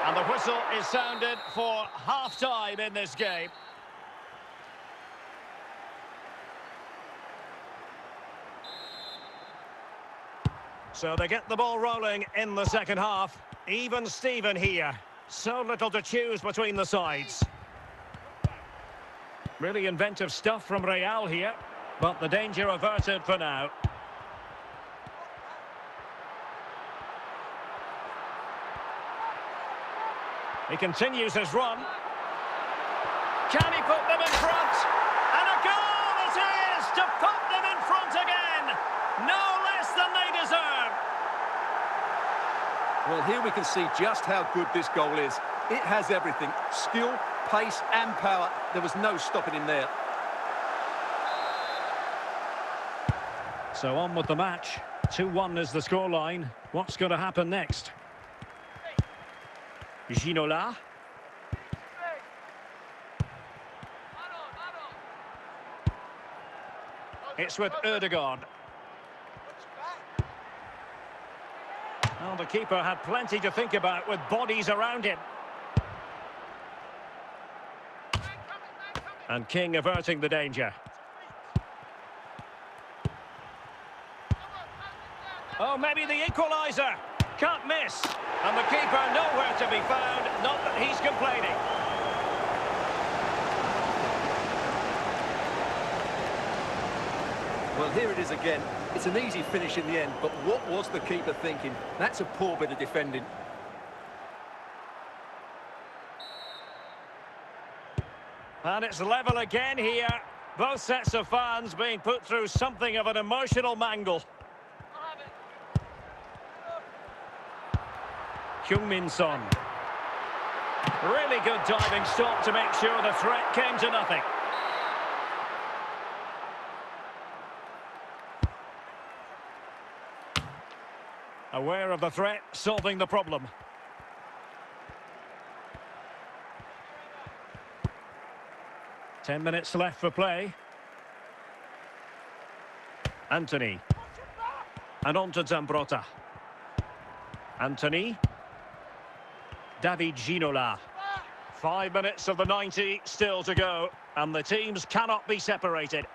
And the whistle is sounded for half-time in this game. So they get the ball rolling in the second half. Even Steven here. So little to choose between the sides. Really inventive stuff from Real here, but the danger averted for now. He continues his run. Can he put them in front? And a goal it is to put them in front again. No less than they deserve. Well, here we can see just how good this goal is. It has everything. Skill, pace and power. There was no stopping him there. So on with the match. 2-1 is the scoreline. What's going to happen next? Ginola. It's with Ødegaard. Well, the keeper had plenty to think about with bodies around him. And King averting the danger. Oh, maybe the equaliser. Can't miss. And the keeper nowhere to be found. Not that he's complaining. Well, here it is again. It's an easy finish in the end, but what was the keeper thinking? That's a poor bit of defending. And it's level again here. Both sets of fans being put through something of an emotional mangle. Heung-min Son. Really good diving stop to make sure the threat came to nothing. Aware of the threat, solving the problem. Ten minutes left for play. Anthony. And on to Zambrotta. Anthony. David Ginola. 5 minutes of the 90 still to go, and the teams cannot be separated.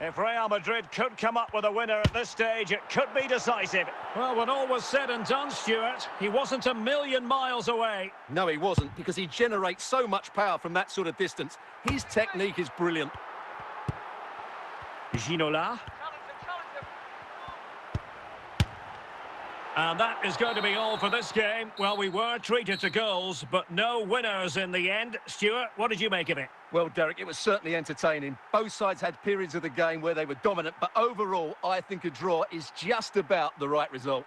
If Real Madrid could come up with a winner at this stage, it could be decisive. Well, when all was said and done, Stuart, he wasn't a million miles away. No, he wasn't, because he generates so much power from that sort of distance. His technique is brilliant. Ginola. And that is going to be all for this game. Well, we were treated to goals, but no winners in the end. Stuart, what did you make of it? Well, Derek, it was certainly entertaining. Both sides had periods of the game where they were dominant, but overall, I think a draw is just about the right result.